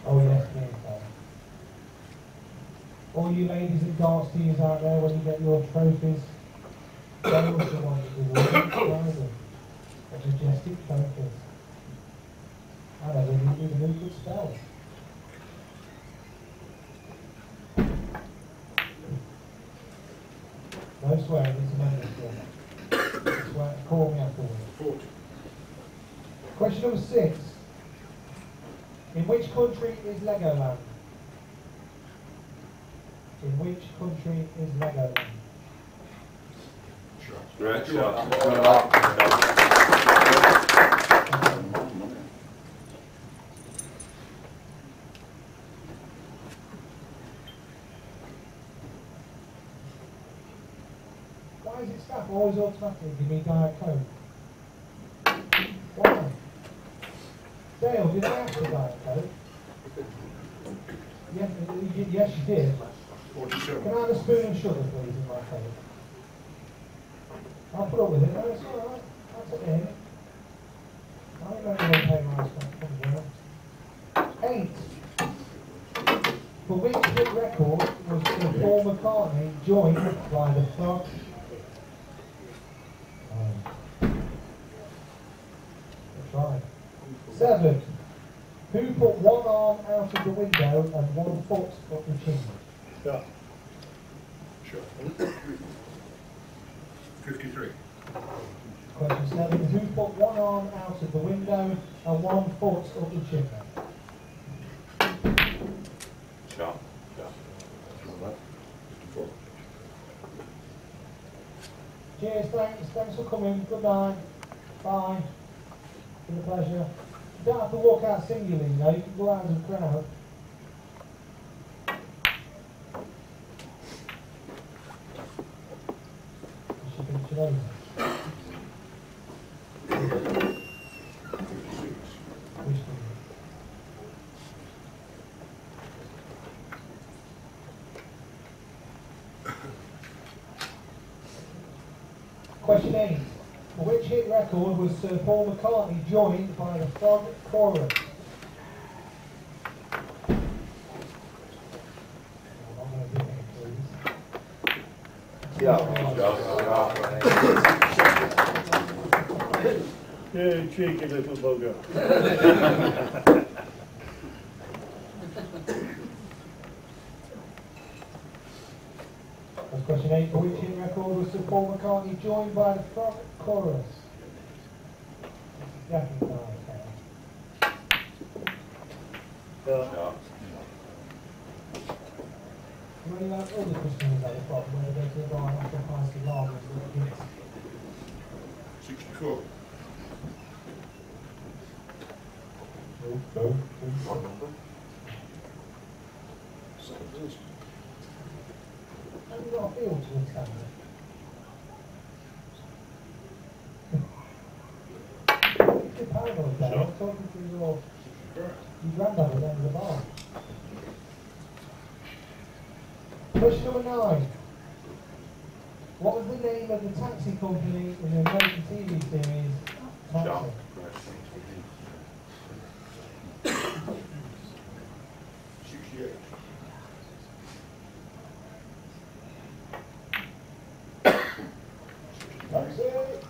Oh yes, please, Dale. All you ladies and dance teams out there, when you get your trophies, Dale's the one that did all the prizing. I suggest domestic trophies. I never knew who could spell. No swearing, it's a mandatory. Swear, call me afterwards. 40. Question number 6. In which country is Legoland? In which country is Legoland? Great shot. Why is it staff always automatically give me Diet Coke? Why? Dale, did I ask for Diet Coke? Yes, yes you did. 47. Can I have a spoon and sugar, please, in my Coke? I'll put up with it. No, it's alright. I'll take it in. I don't know how to pay my respect. 8. For which hit record was Sir Paul McCartney joined by the Frog? That's right. 7. Who put one arm out of the window and one foot up the chimney? Yeah. Sure. 53. Question 7. Who put one arm out of the window and one foot up the chimney? Shot. Cheers, thanks for coming. Good night. Bye. It's been a pleasure. You don't have to walk out singly, you know, you can go out as a crowd. You should finish it over. Which one? Question 8. For which hit record was Sir Paul McCartney joined by the Frog Chorus? You cheeky little bugger. That's question 8. For which hit record was Sir Paul McCartney joined by the Frog Chorus? Definitely not. Shot. When you have all the customers at the pub, when they go to the bar and have to buy cigars and drinks. 64. Have you got a feel to the standard? You're paranoid there. I'm talking to your granddad at the end of the bar. Question number 9. What was the name of the taxi company in the American TV series Taxi? Shot. Great. 68. That's it.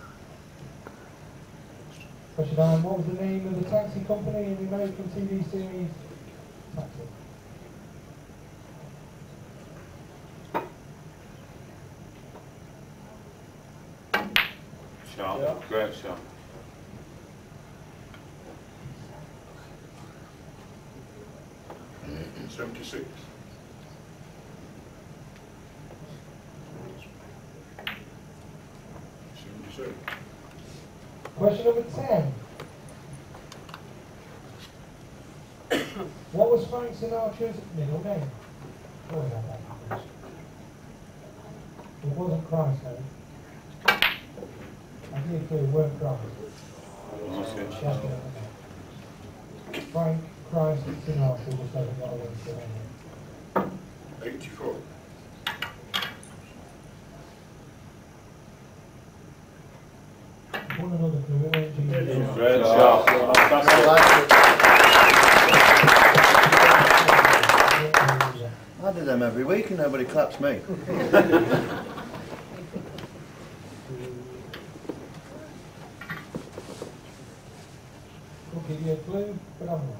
Question 9. What was the name of the taxi company in the American TV series Taxi? Shot. Great shot. In 76. 77. Question number 10. What was Frank Sinatra's middle name? Always had that question. It wasn't Christ, though. I did too, it weren't Christ. Definitely. Frank Christ Sinatra just hasn't got a link to it. 84. One another clue, it won't be Great shot. I do them every week and nobody claps me. clue, but I'm wrong.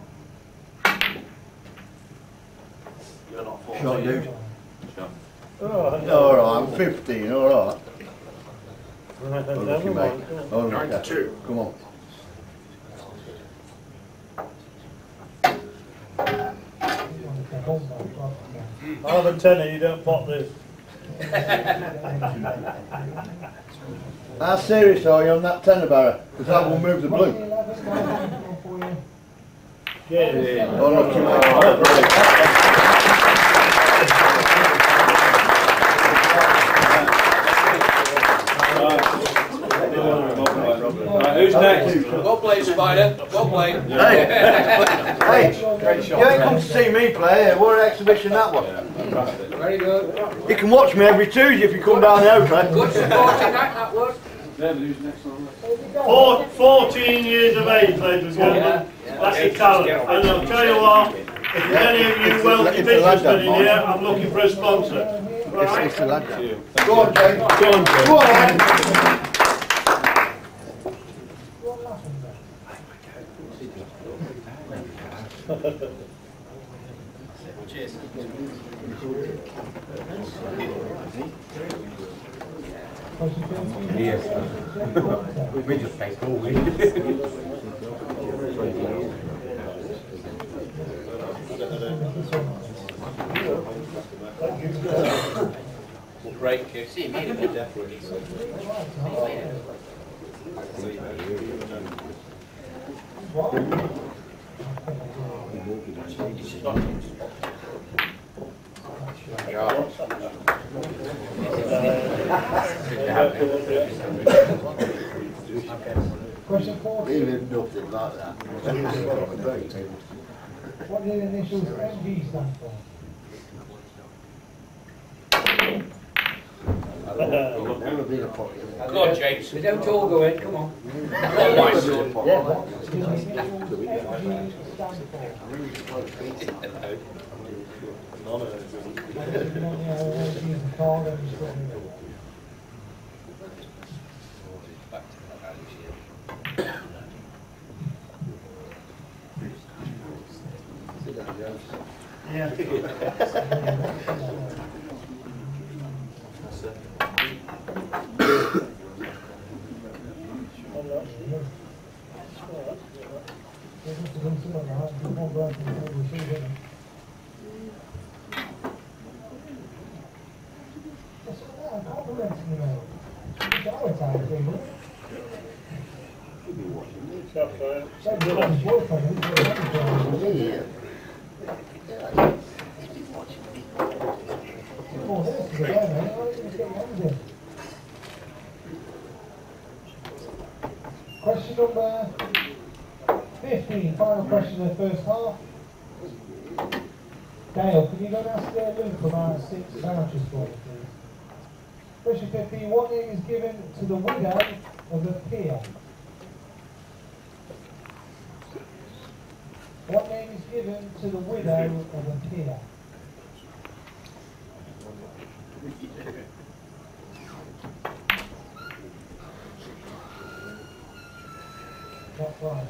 You're not 14. Shot, dude. Oh, All right, I'm 15, all right. right, Oh, then, lucky, never mate. mind. Oh, look, 92. Come on. I'll have a tenner, you don't pot this. How serious are you on that tenner barra? Because that will move the blue. Yeah. Oh, lucky, Right, who's next? Well played, Spider. Well played. Hey, you ain't come to see me play. What an exhibition that was. Very good. You can watch me every Tuesday if you come down the outlet. Good supporting that was. David, who's next on the list? 14 years of age, ladies and gentlemen. That's the talent. And I'll tell you what, if there's any of you wealthy businessmen in here, I'm looking for a sponsor. Right? It's the lad. Go on, Jay. Go on, Jay. Go on, lad. Cheers. Yes. We just play pool. Great kick. See, made it good. Question 4. He lived nothing like that. What do the initials MG stand for? Never been a pocket. Go on, James. They don't all go in, come on. What do the initials MG stand for? None of it doesn't. Question number 15, final question of the first half. Dale, can you go and ask Luke about 6 vouchers for me, please? Question 15, what name is given to the widow of a peer? What name is given to the widow of a peer? That's right.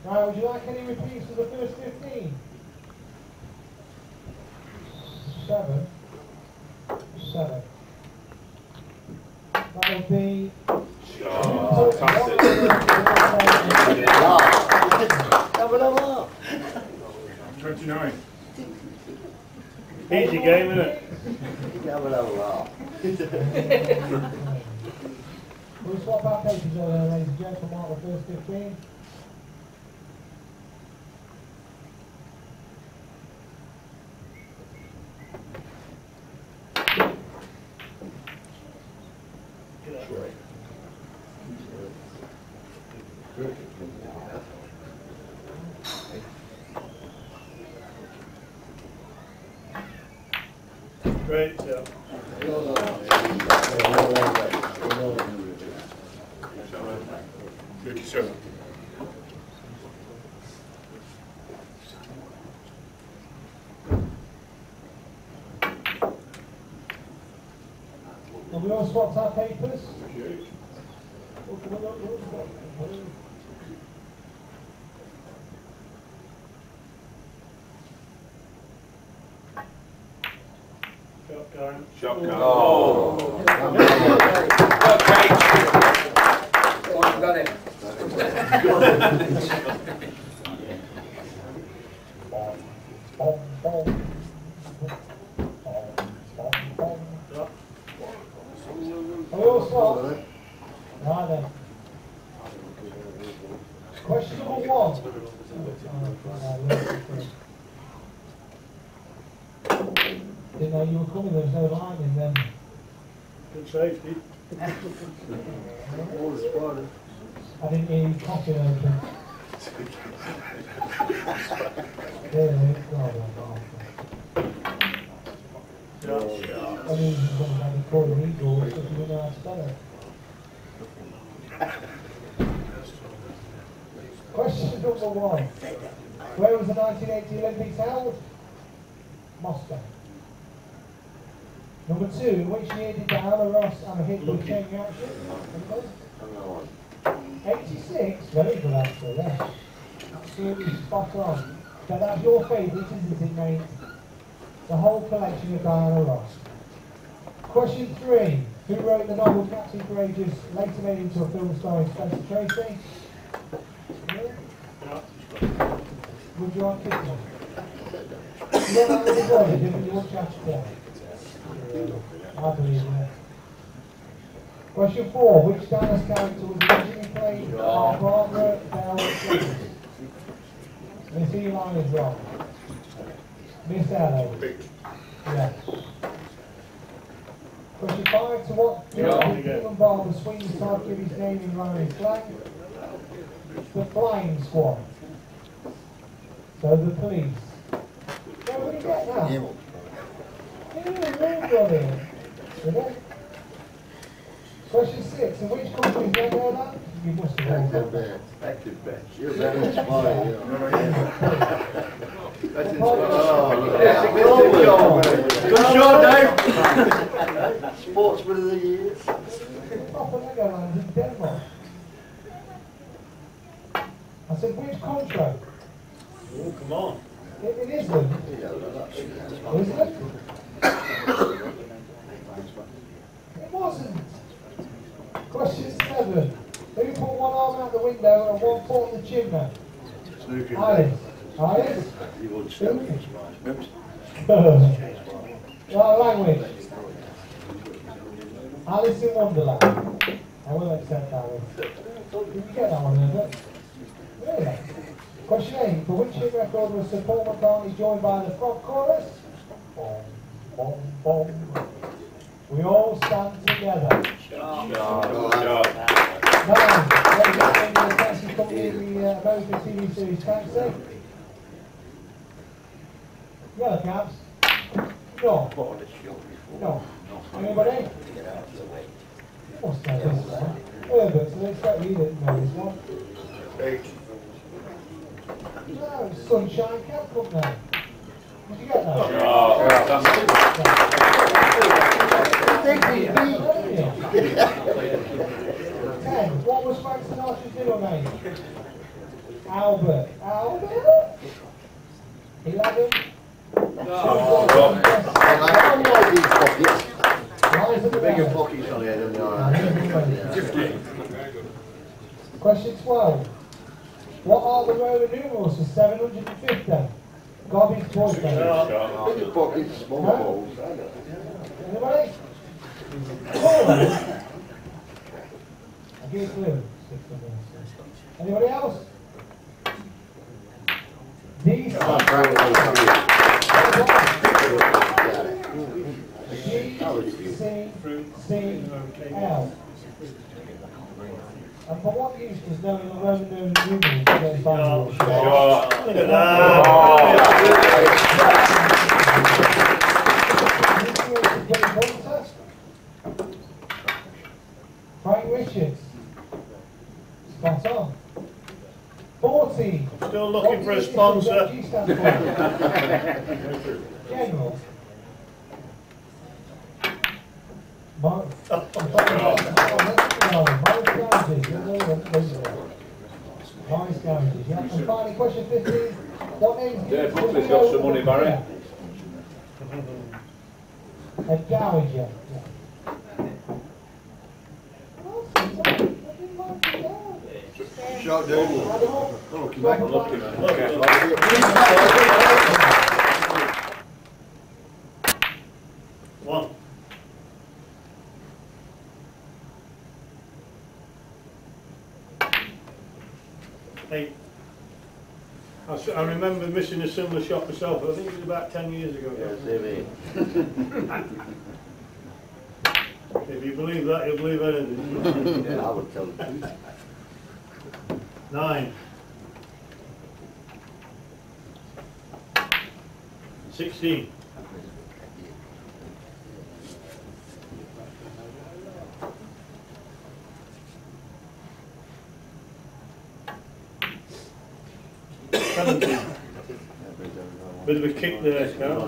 Right, would you like any repeats of the first 15? 7. That would be... Fantastic. 29. Easy game, isn't it? We'll swap our pages over, ladies and gentlemen, mark the first 15. Great, yeah. 37. Have we all swapped our papers? Shotgun. Shotgun. Oh. Okay. Oh, I've got it. Are we all swapped? Right then. Question number 1. Didn't know you were coming, there was no line in then. Good safety. I didn't hear you coughing open. I mean, you're going to have a call an eagle, so you know how to spell it. Question number 1. Where was the 1980 Olympics held? Moscow. Number 2. In which year did Diana Ross have a hit with chain reaction? 86? Very good answer there. Absolutely spot on. But that's your favourite, isn't it, mate? The whole collection of Diana Ross. Question 3. Who wrote the novel Captain Courageous, later made into a film starring Spencer Tracy? Would you like to kick one? You don't like the body, didn't you? What's that for? I believe it. Question 4. Which Diana's character was originally played by Barbara Bell Davis? Miss Eli is wrong. Miss Ellie. Yes. Question 5. To what did Human Barber swing the side give his name in Ryan's slang? The Flying Squad. So the police. Where will you get that? Question 6. In which country is there that? You must have all done that. Active bet. You're very smart. Good shot, Dave. Sportsman of the year. Proper Legoland in Denmark. I said, which country? Oh, come on. It isn't. Isn't it? It wasn't. Question 7. Who put one arm out the window and one foot in the chimney? Snooker. Alice. Alice? You would stop it. Right, language. Alice in Wonderland. I will accept Alice. Did you get that one, Herbert? Really? Question 8. For which hit record was Sir Paul McCartney joined by the frog chorus? Bom, bom, bom. We all stand together. 9. Representing the taxi company in the American TV series Taxi. Yellow Caps. No. No. Anybody? You must know this one. Herbert, so they expect you didn't know this one. 8. No, it's Sunshine Cap Company. Did you get that? Oh, 10. What was Frank Sinatra's middle name? Albert. Albert? 11. Bigger pockets on here than I. 15. Question 12. What are the Roman numerals for 750? Garbage toy thing. Bigger pockets, small balls. Anybody? I'll give you a clue. Anybody else? These G, C, C, L. And for what use does knowing the Roman numerals against Bible? Look at that. Frank Richards. Spot on. 40. Still looking for a sponsor. General. Nice garages, yeah. And finally, question 15. What name? Dave Buckley's got some money, Barry. A garage, yeah. Shot dude. One. Eight. I remember missing a similar shot myself. I think it was about 10 years ago. If you believe that, you'll believe anything. Yeah, I would tell them. 9. 16. 17. Bit of a kick there, Carl.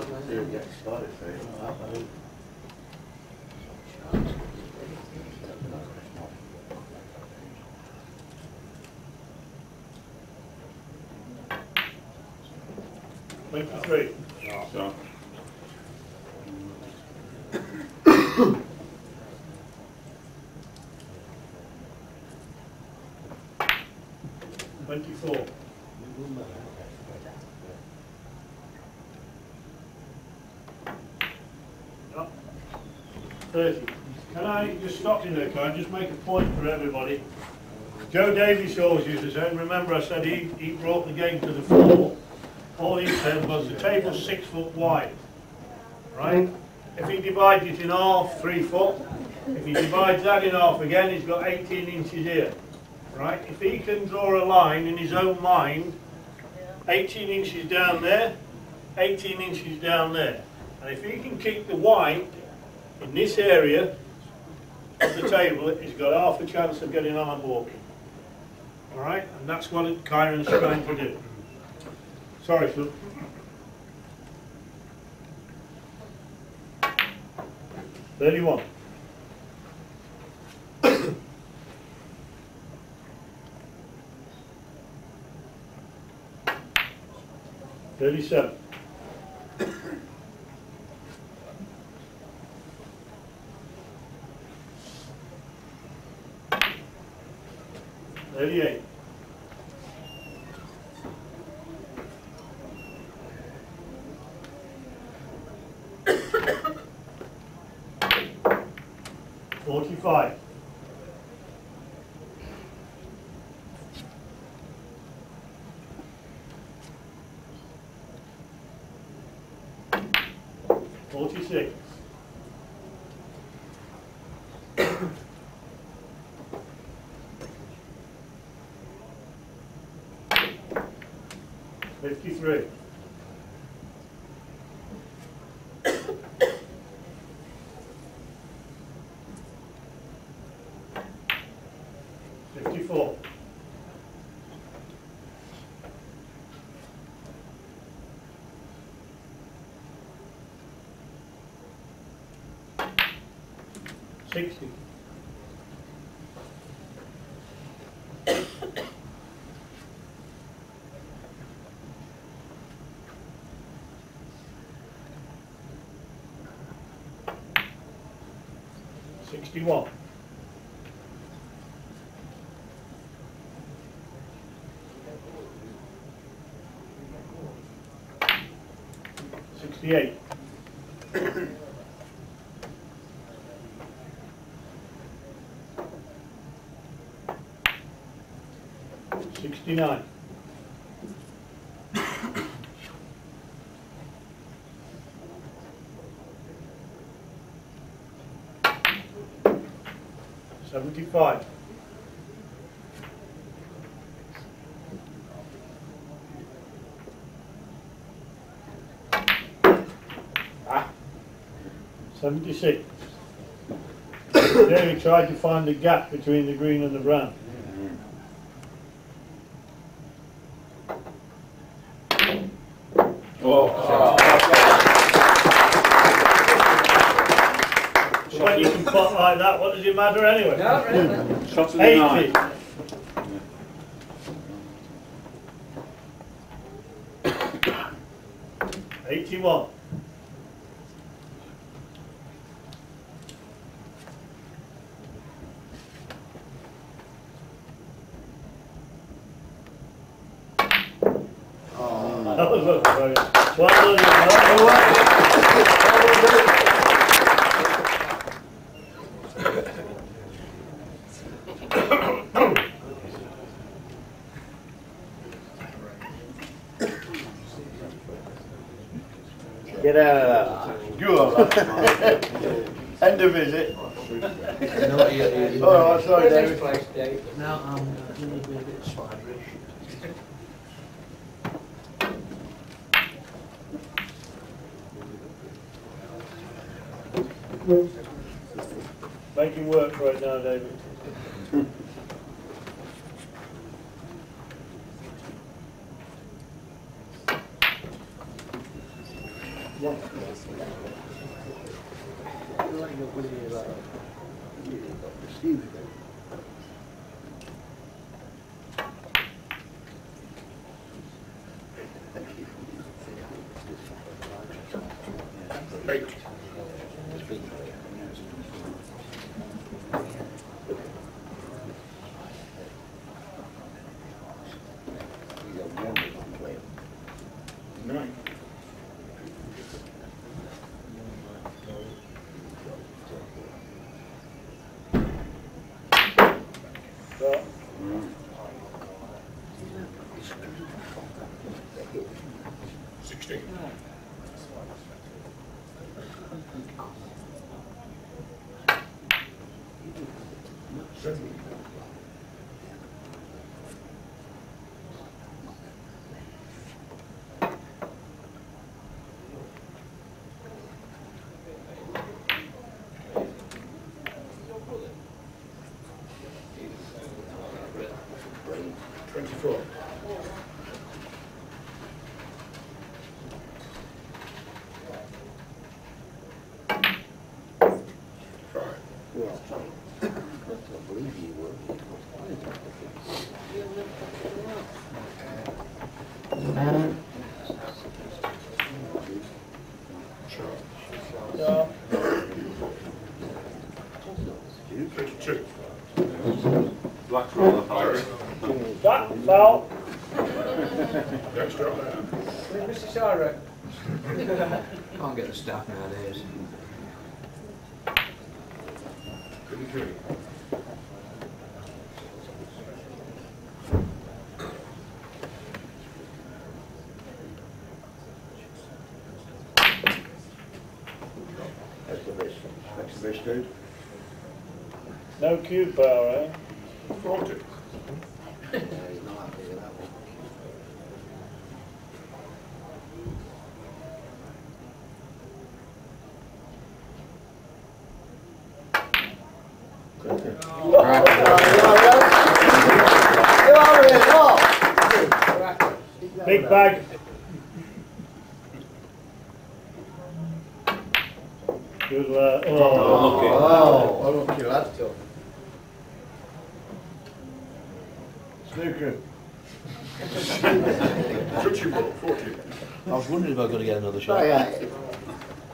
23. So, 24. 30. Can I just stop you there, can I just make a point for everybody? Joe Davies always used to say, and remember I said he brought the game to the floor. All he said was the table's 6 foot wide, right? If he divides it in half, 3 foot. If he divides that in half again, he's got 18 inches here, right? If he can draw a line in his own mind, 18 inches down there, 18 inches down there. And if he can keep the white in this area of the table, he's got half a chance of getting on a walking. Alright? And that's what Kyren's trying to do. Sorry, Phil. $31. 37. 38. 45. 46. 53. 54. 60. 61. 68. 69. 75. 76. There we tried to find the gap between the green and the brown. So when you can pot like that, what does it matter anyway? No, really. Shot of the 80. night. 81. That was a very well Get out of that. Go on. End of visit. Alright, sorry David. Now I'm going to be a bit spiderish. making work for it now, David. Black roller. That foul. Next up there. Mr. Shire. Can't get the staff nowadays. 23. That's the best dude. No cube power, eh? 40. Big bag. Good work. Oh, unlucky lad. Snooker. Touchy ball, 40. I was wondering if I was going to get another shot. Oh, yeah.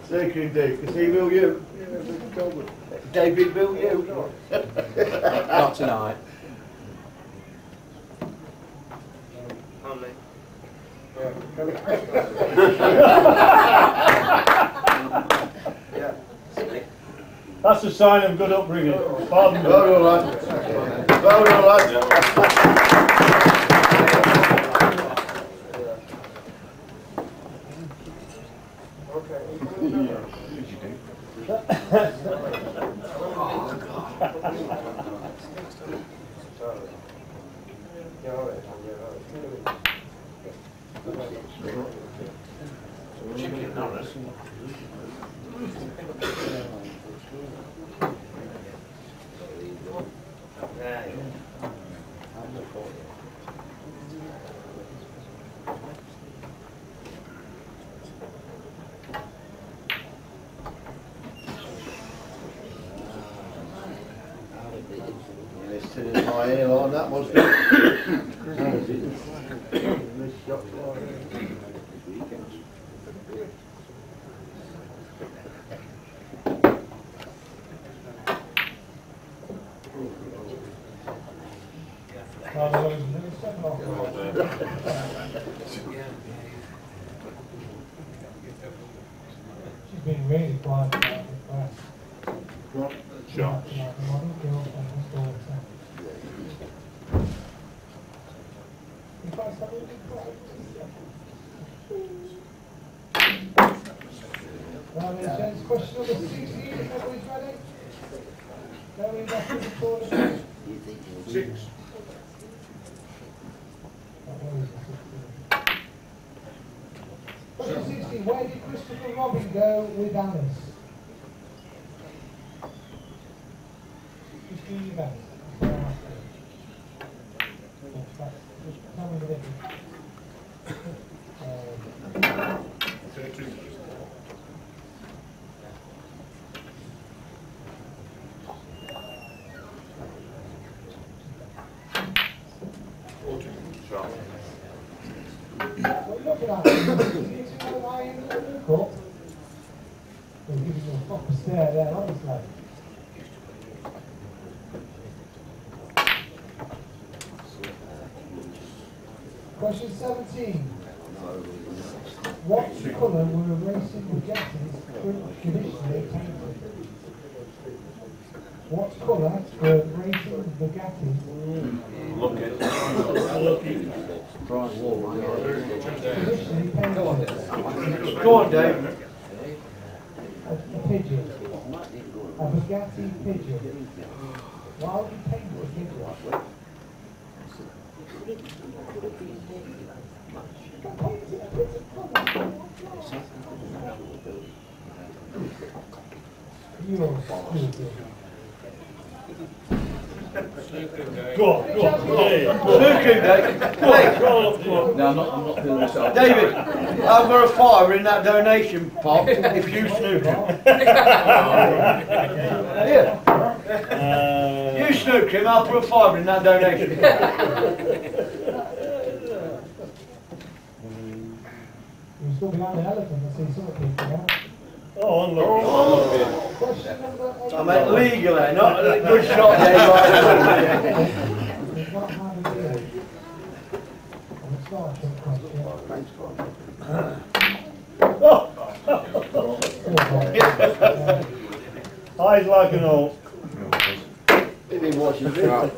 Snooker indeed, because he will you. David will you. Not tonight. That's a sign of good upbringing. Pardon me. Well done, lad. Well done, lad. Chicken Norris. Listed in my ear line, that was good. Missed shot line. She's been really quiet about the press. Shots. Question number 16, everybody's ready? Going back to the tournament. 6. Question 16, where did Christopher Robin go with Alice? Christine Evans. Just tell me the difference. 13. Shot. What are you looking at? Is it an eye in the cup? They're giving you a proper stare there, honestly. Question 17. What colour were racing Bugattis traditionally painted? What colour were racing Bugattis? Traditionally painted? Go on, Dave. A pigeon. A Bugatti pigeon. Why would you paint a pigeon? You're stupid. Go on, Dave. Snooker, Dave. No, I'm not feeling this out. David, I've got a fiver in that donation pot if you snooker. Here. You snooker him, I'll put a fiver in that donation pot. You're still behind the elephant, I see some of people now. Oh, unlucky. Question number 8. I meant legally, not a good shot, Dave. Does not have a deal. And it's not a trick question. Eyes like an oak. Didn't watch his video.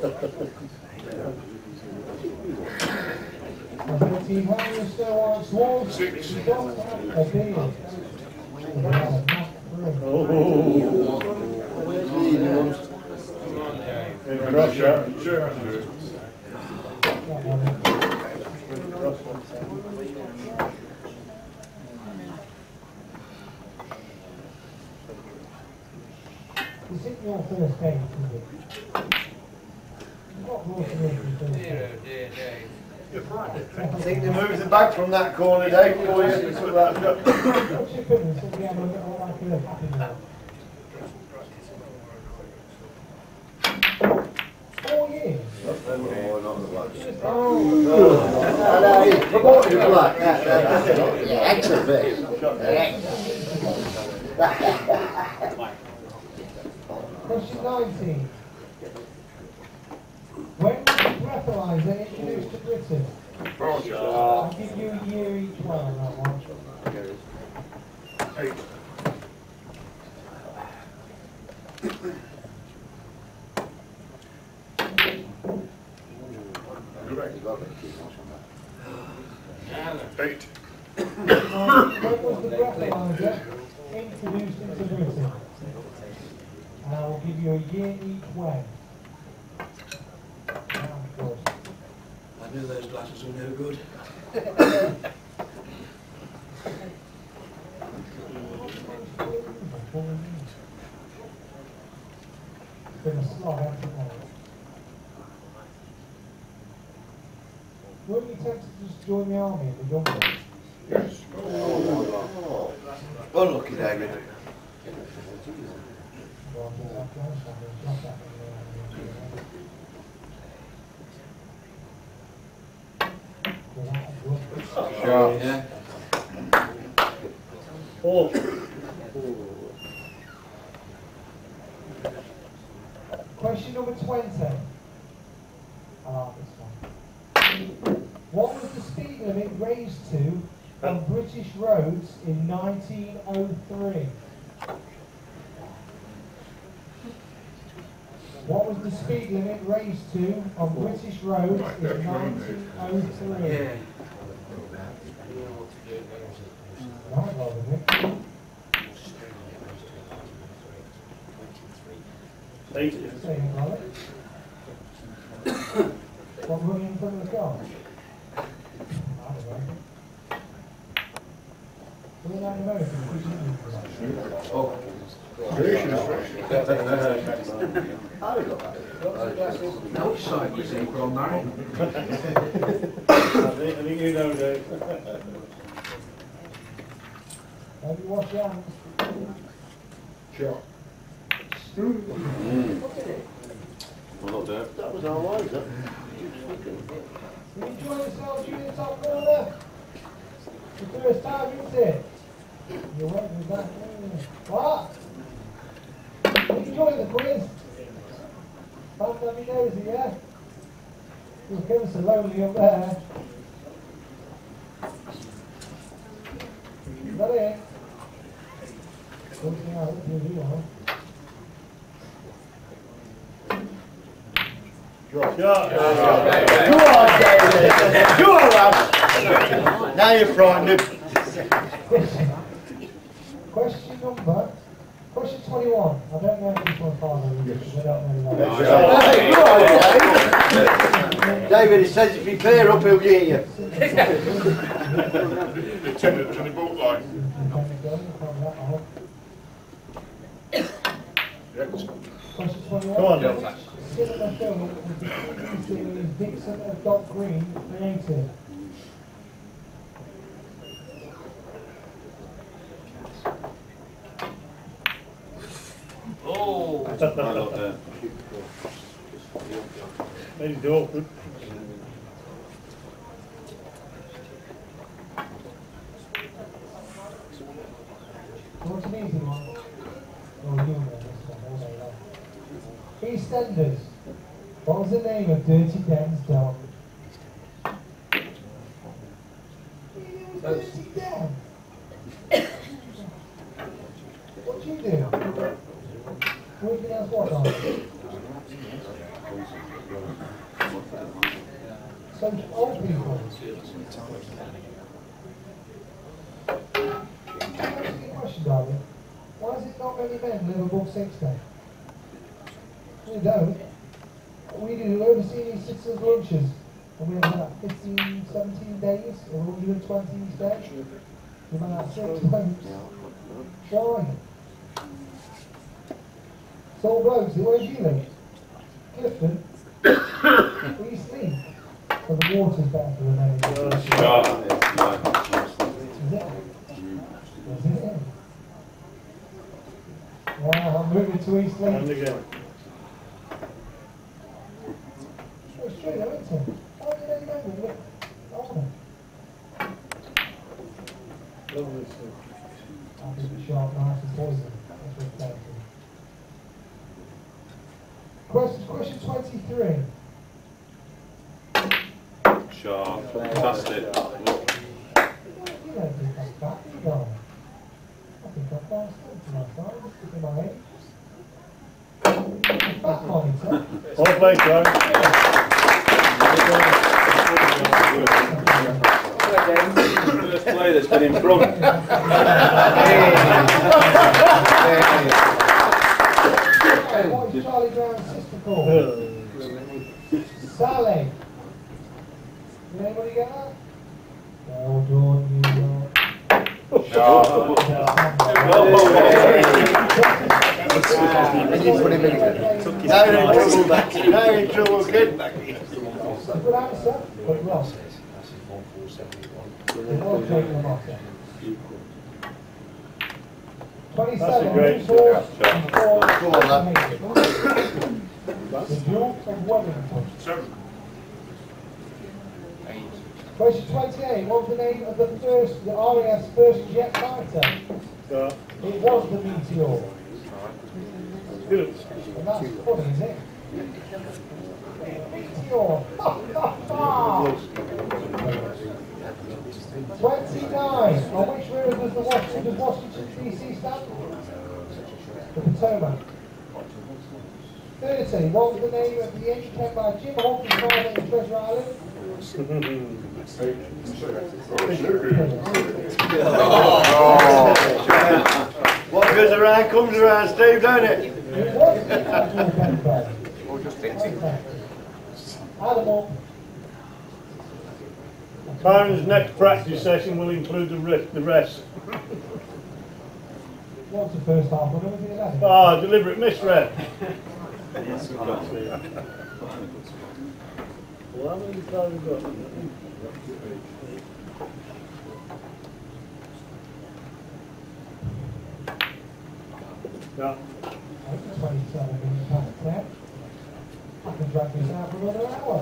Team Harrier still wants Wolves. 6. You don't have a deal. Cross shot. Sure. Is it your first game, is it? You've got more to do than first game. I think they moved it back from that corner, Dave, for you. Took that shot. What's your opinion? So we have a little like a happy now. 4 years. Promoted black. Excellent bit. Question 19. When was the breathalyzer introduced to Britain? I'll give you a year each one on that one. 8. Correct. 8. When was the breathalyzer introduced into Britain? And I will give you a year each when. I knew those glasses were no good. slog after tomorrow. Weren't you tempted to just join the army in the jungle? Yes. Unlucky, David. Sure. Yeah. Four. Question number 20. Ah, this one. What was the speed limit raised to on British roads in 1903? What was the speed limit raised to on British roads in 1903? Yeah. Right, well, Nick. Thank you. Say it, Robert. What, running in front of the car? I don't know. We're in America. Oh. No side was in from married. I think you know, Dave. Have you washed your hands? Sure. Well, not there. That was our wives, huh? You enjoy yourself shooting the top corner? The first time, isn't it? You're waiting with that. What? You enjoy the quiz? Can't let me nosy, yeah? You're ever so lonely up there. Is that it? Looking out, you know. Sure. Go on, David. Go on, lad. Now you're frightened. Question 21. I don't know if this one's father because I don't know Hey, go on, David. David, he says if you pair up, he'll get you. Attendant to the boat line. Question 21. Go on, Dave. Cinema film with the TV series Dixon of Dock Green created. Oh! I got there. Maybe awkward. What's an easy one? Oh, you know this one all day long. EastEnders. What was the name of Dirty Den's dog? Dirty Den? What do you do? What do you ask what on? So old people. Question, darling. Why is it not many men live above 60? We don't. We do overseas citizens' lunches, and we have about 15, 17 days, or 120 each day. We might have 6 blokes. Why? It's all blokes. Where do you live? Clifton? East Leigh. So the water's better for the men. Is it? Is it? Wow, I'm moving to East Leigh. And again. It's true, though, isn't it? How did they remember it? Oh, Lovely stuff. I think it's sharp, nice and poison. That's what it's down to. Question 23. Sharp. Fantastic. You don't think I'm fat, you don't. I think I'm fast to my side. Look at my age. Fat monitor. All play, Joe. First player that's been in front. What is Charlie Brown's sister called? Sally. Did anybody get that? Well done, New York. And you put him in again. Now you're in trouble again, Becky. Good answer, but wrong. They've all taken them off there. 27, That's a great four, shot. and four, Go on, lad. the Duke of Wellington. 7. Question 28, what was the name of the RAF's first jet fighter? It was the Meteor. Good. And that's funny, isn't it? Meteor! 29, on which river does Washington DC stand? The Potomac. 30, what was the name of the engine kept by Jim Hawkins' father in Treasure Island? What goes around comes around, Steve, don't it? It was the actual Benbow. Add them up. Kyren's next practice session will include the rest. What's the first half? What was it 11? Ah, deliberate misread. Well, how many times have we got? Yeah. 27 minutes past 10. I can drag this out for another hour.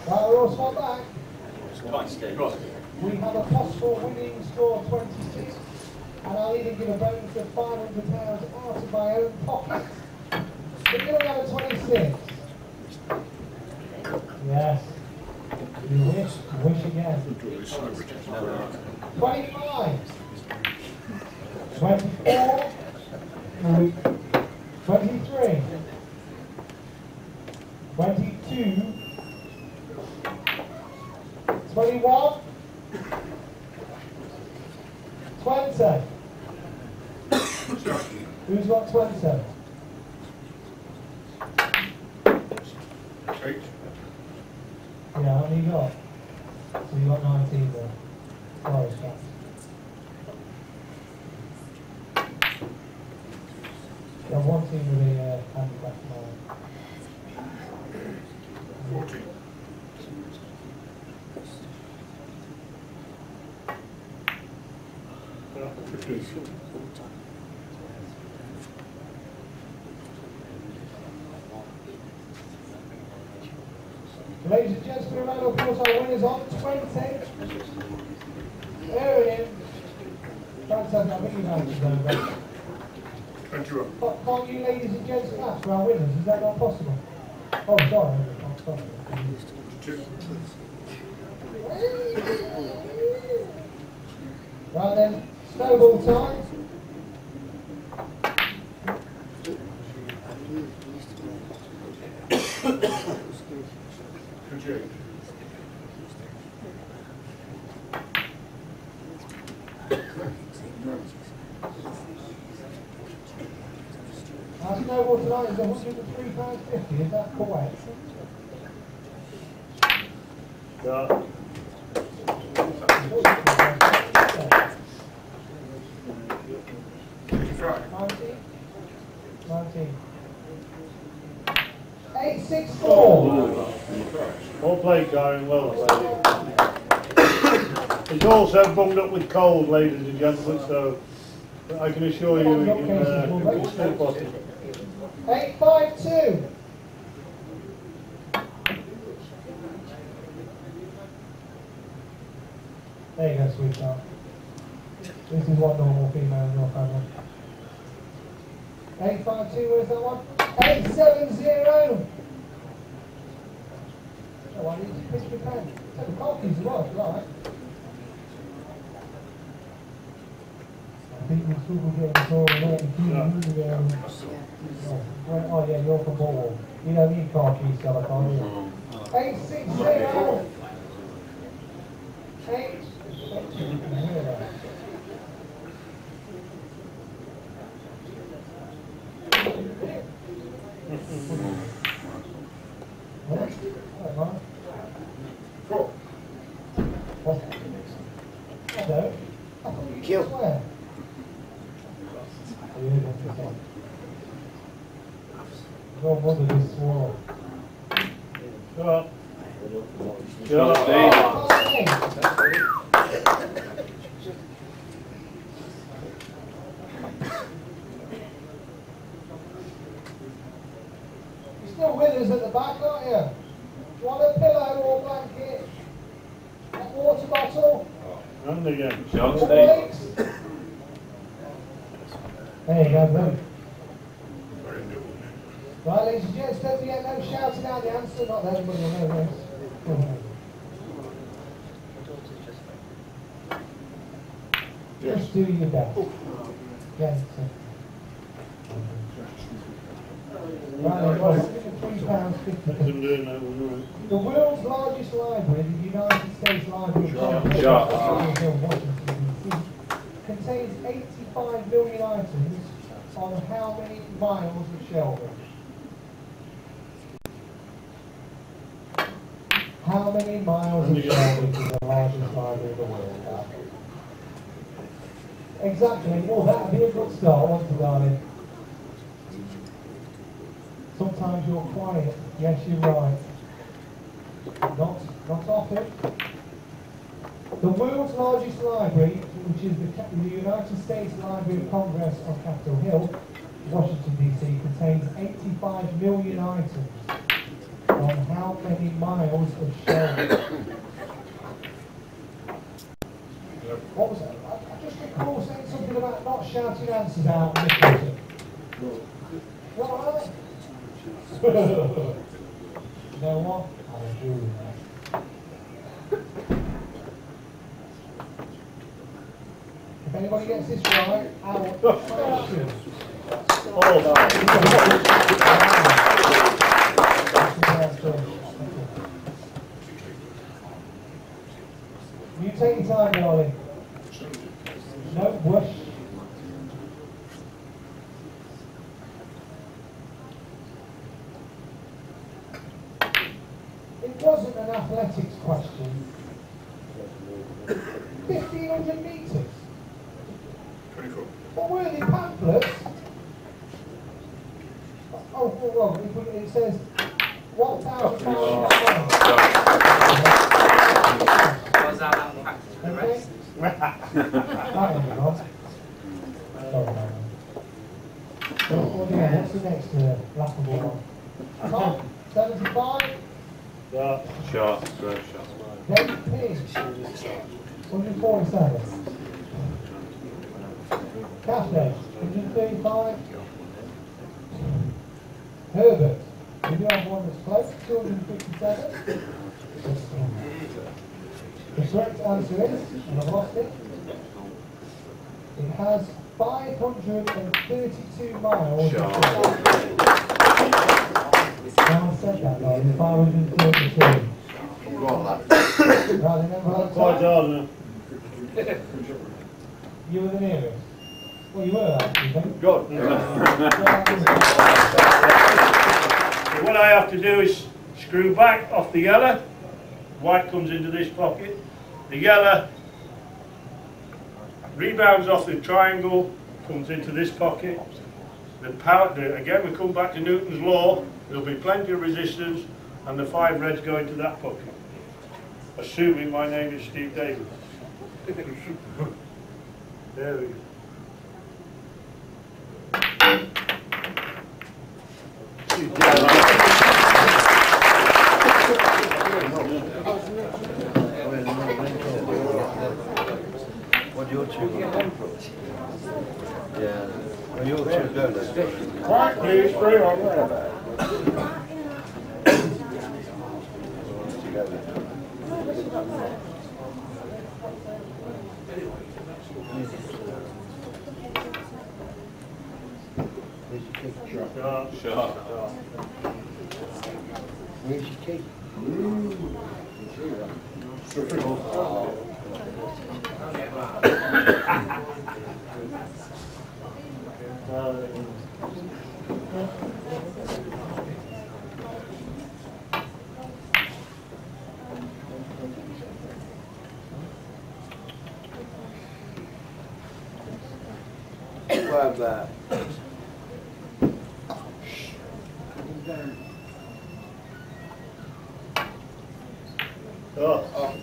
Right, we're all swap back. We have a possible winning score of 26, and I'll even give a bonus of £500 out of my own pocket. But you only have a 26. Yes. You wish again. 25. 24. 23. 22. 21. 20. Who's got 20? 8. Yeah, how many you got? So you got 19 there. Sorry, Scott. You have one team with a handicap tomorrow. 14. Ladies and gentlemen, a round of applause. Our winners on 20. There it is. Fantastic. I think you know it. 21. Can't you ladies and gents clap for our winners? Is that not possible? Oh, sorry. I'm sorry. 2. Right then, snowball time. Our snowball tonight is £103.50, is that correct? Yeah. 19. 864. Well played, Kyren. Well played. He's also bunged up with cold, ladies and gentlemen, so I can assure you he can still possible. 852. There you go, sweetheart. This is what normal female in your family. 852, where's that one? 870. Oh, I need to pitch the pen. Take the car keys as well, if you like. I think we'll struggle getting this all in there. Oh yeah, you're from Ball. You don't need car keys, so I can't you? 860. 860. I don't. I thought you Kill. could swear. Your mother is swore. Shot. You're still with us at the back, aren't you? Do you want a pillow or blanket? A water bottle? And again. Shot, Steve. Legs? There you go, boom. Right, ladies and gents, don't forget no shouting out the answer, not that everybody will know this. Just do your best. Yes. Right, then, well, £3.50. The world's largest library, the United States Library of Congress, Washington, D.C., contains 85 million items on how many miles of shelving? How many miles of shelving is the largest library in the world? Exactly. Well, that would be a good start, wouldn't it, darling? Sometimes you're quiet. Yes, you're right. Not often. The world's largest library, which is the United States Library of Congress on Capitol Hill, Washington, D.C., contains 85 million items on how many miles of shelving? What was that? I just recall saying something about not shouting answers out. What are they? You know what? I'll agree with that. If anybody gets this right, I will question. You take your time, darling. No rush. It wasn't an athletics question. 1,500 metres. 24. What were they, pamphlets? Oh, well, it says 1,000 miles. Was that practice for the rest? What's the next laughable one? Top 75. Shot, great shot. David Pearce, 147. Cafe, 135. Herbert, we do have one that's close, 257. The correct answer is, and I've lost it, it has 532 miles. Now I said that, though, 532. Right, then we'll Quite hard now. You were the nearest. Well, you were actually, then. Good. So what I have to do is screw back off the yellow. White comes into this pocket. The yellow rebounds off the triangle, comes into this pocket. The power, again, we come back to Newton's law. There'll be plenty of resistance, and the 5 reds go into that pocket. Assuming my name is Steve Davis. There we go. What do your two Yeah. Well, your two go then. Quiet, please. Straight on there. Shot. Where's your key? Superb there. Oh.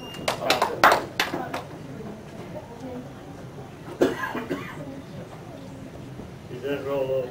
He didn't roll up.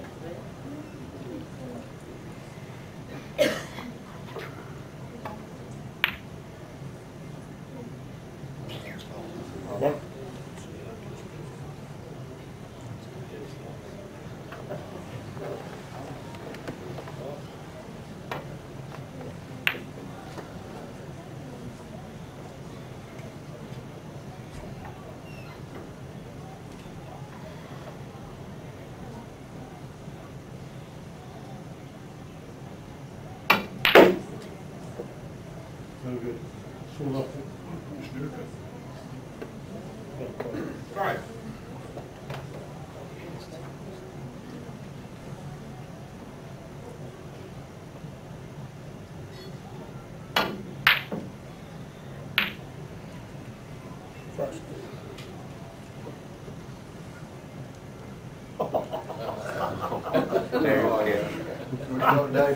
No good. Full off. Snooker. Right. First. Don't know.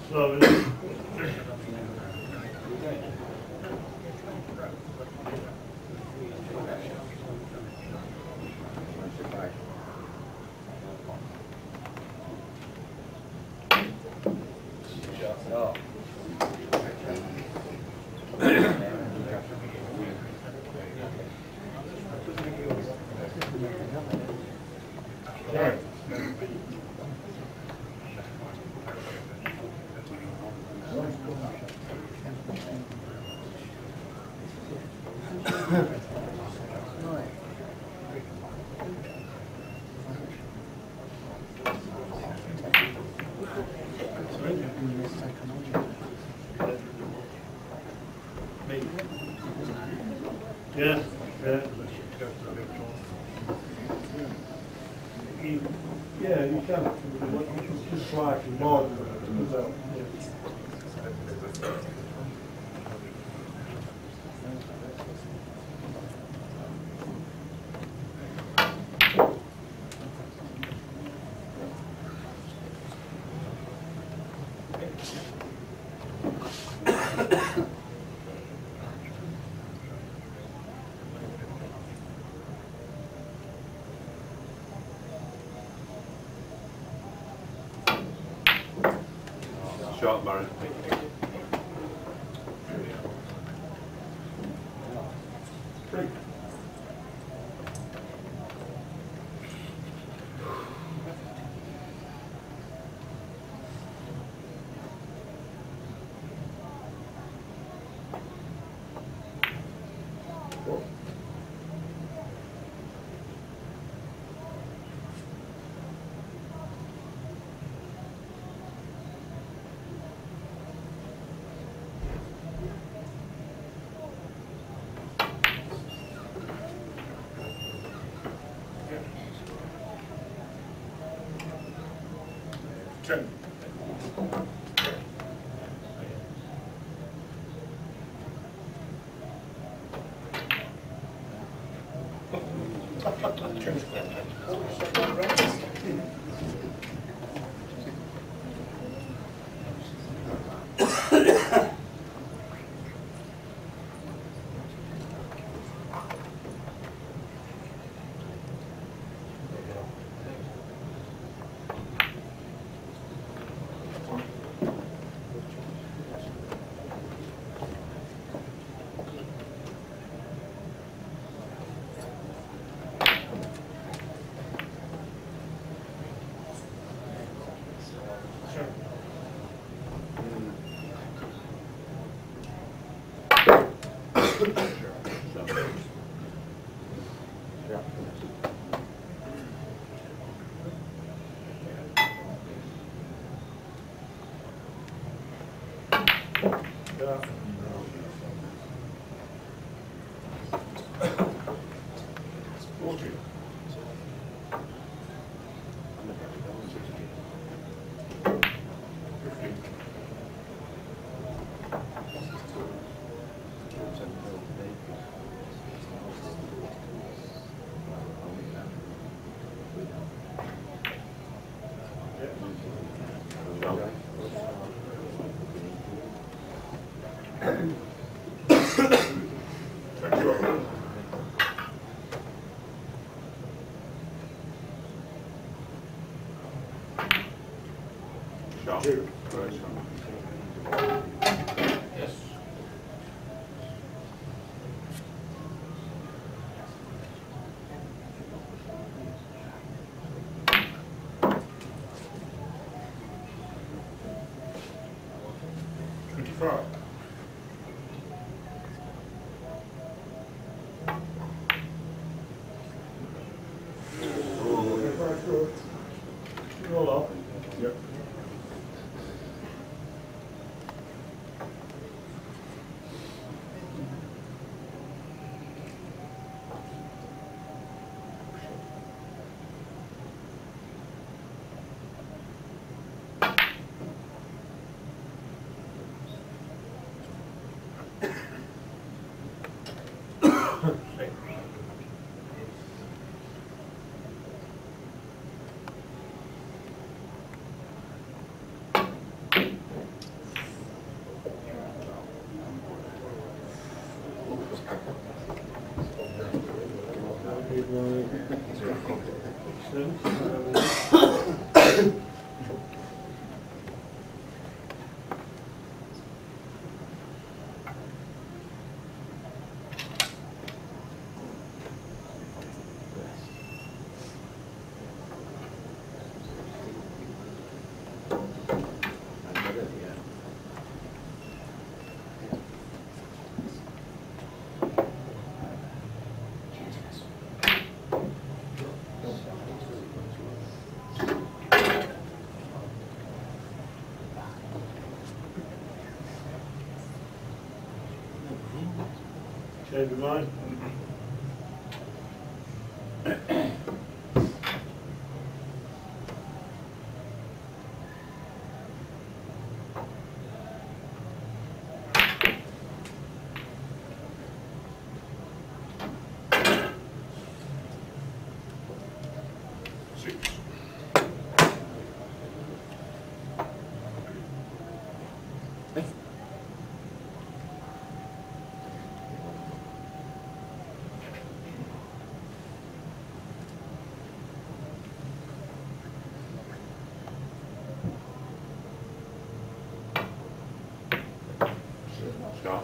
Slow. Yeah, yeah. Yeah, you can. Just slightly more. Shot, Barry. Ten. Sharp. 40. Roll up. Yep. Change of mind. Stop.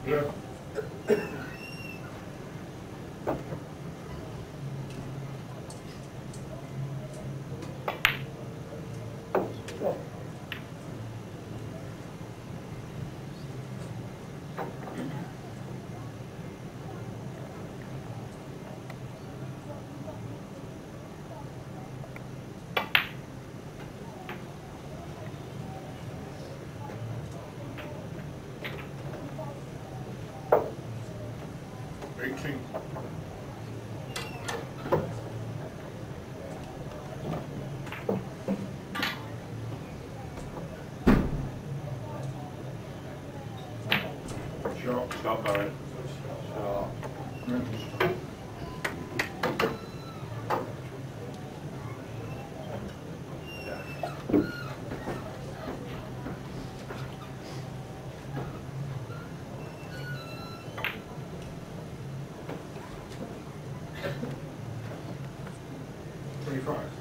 Yeah. Stop, Barry. Sharp.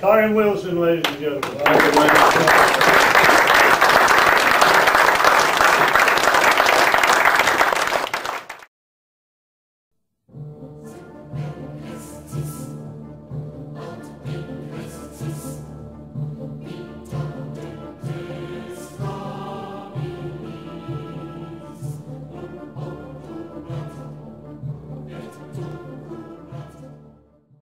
Kyren Wilson, ladies and gentlemen. Thank you very much.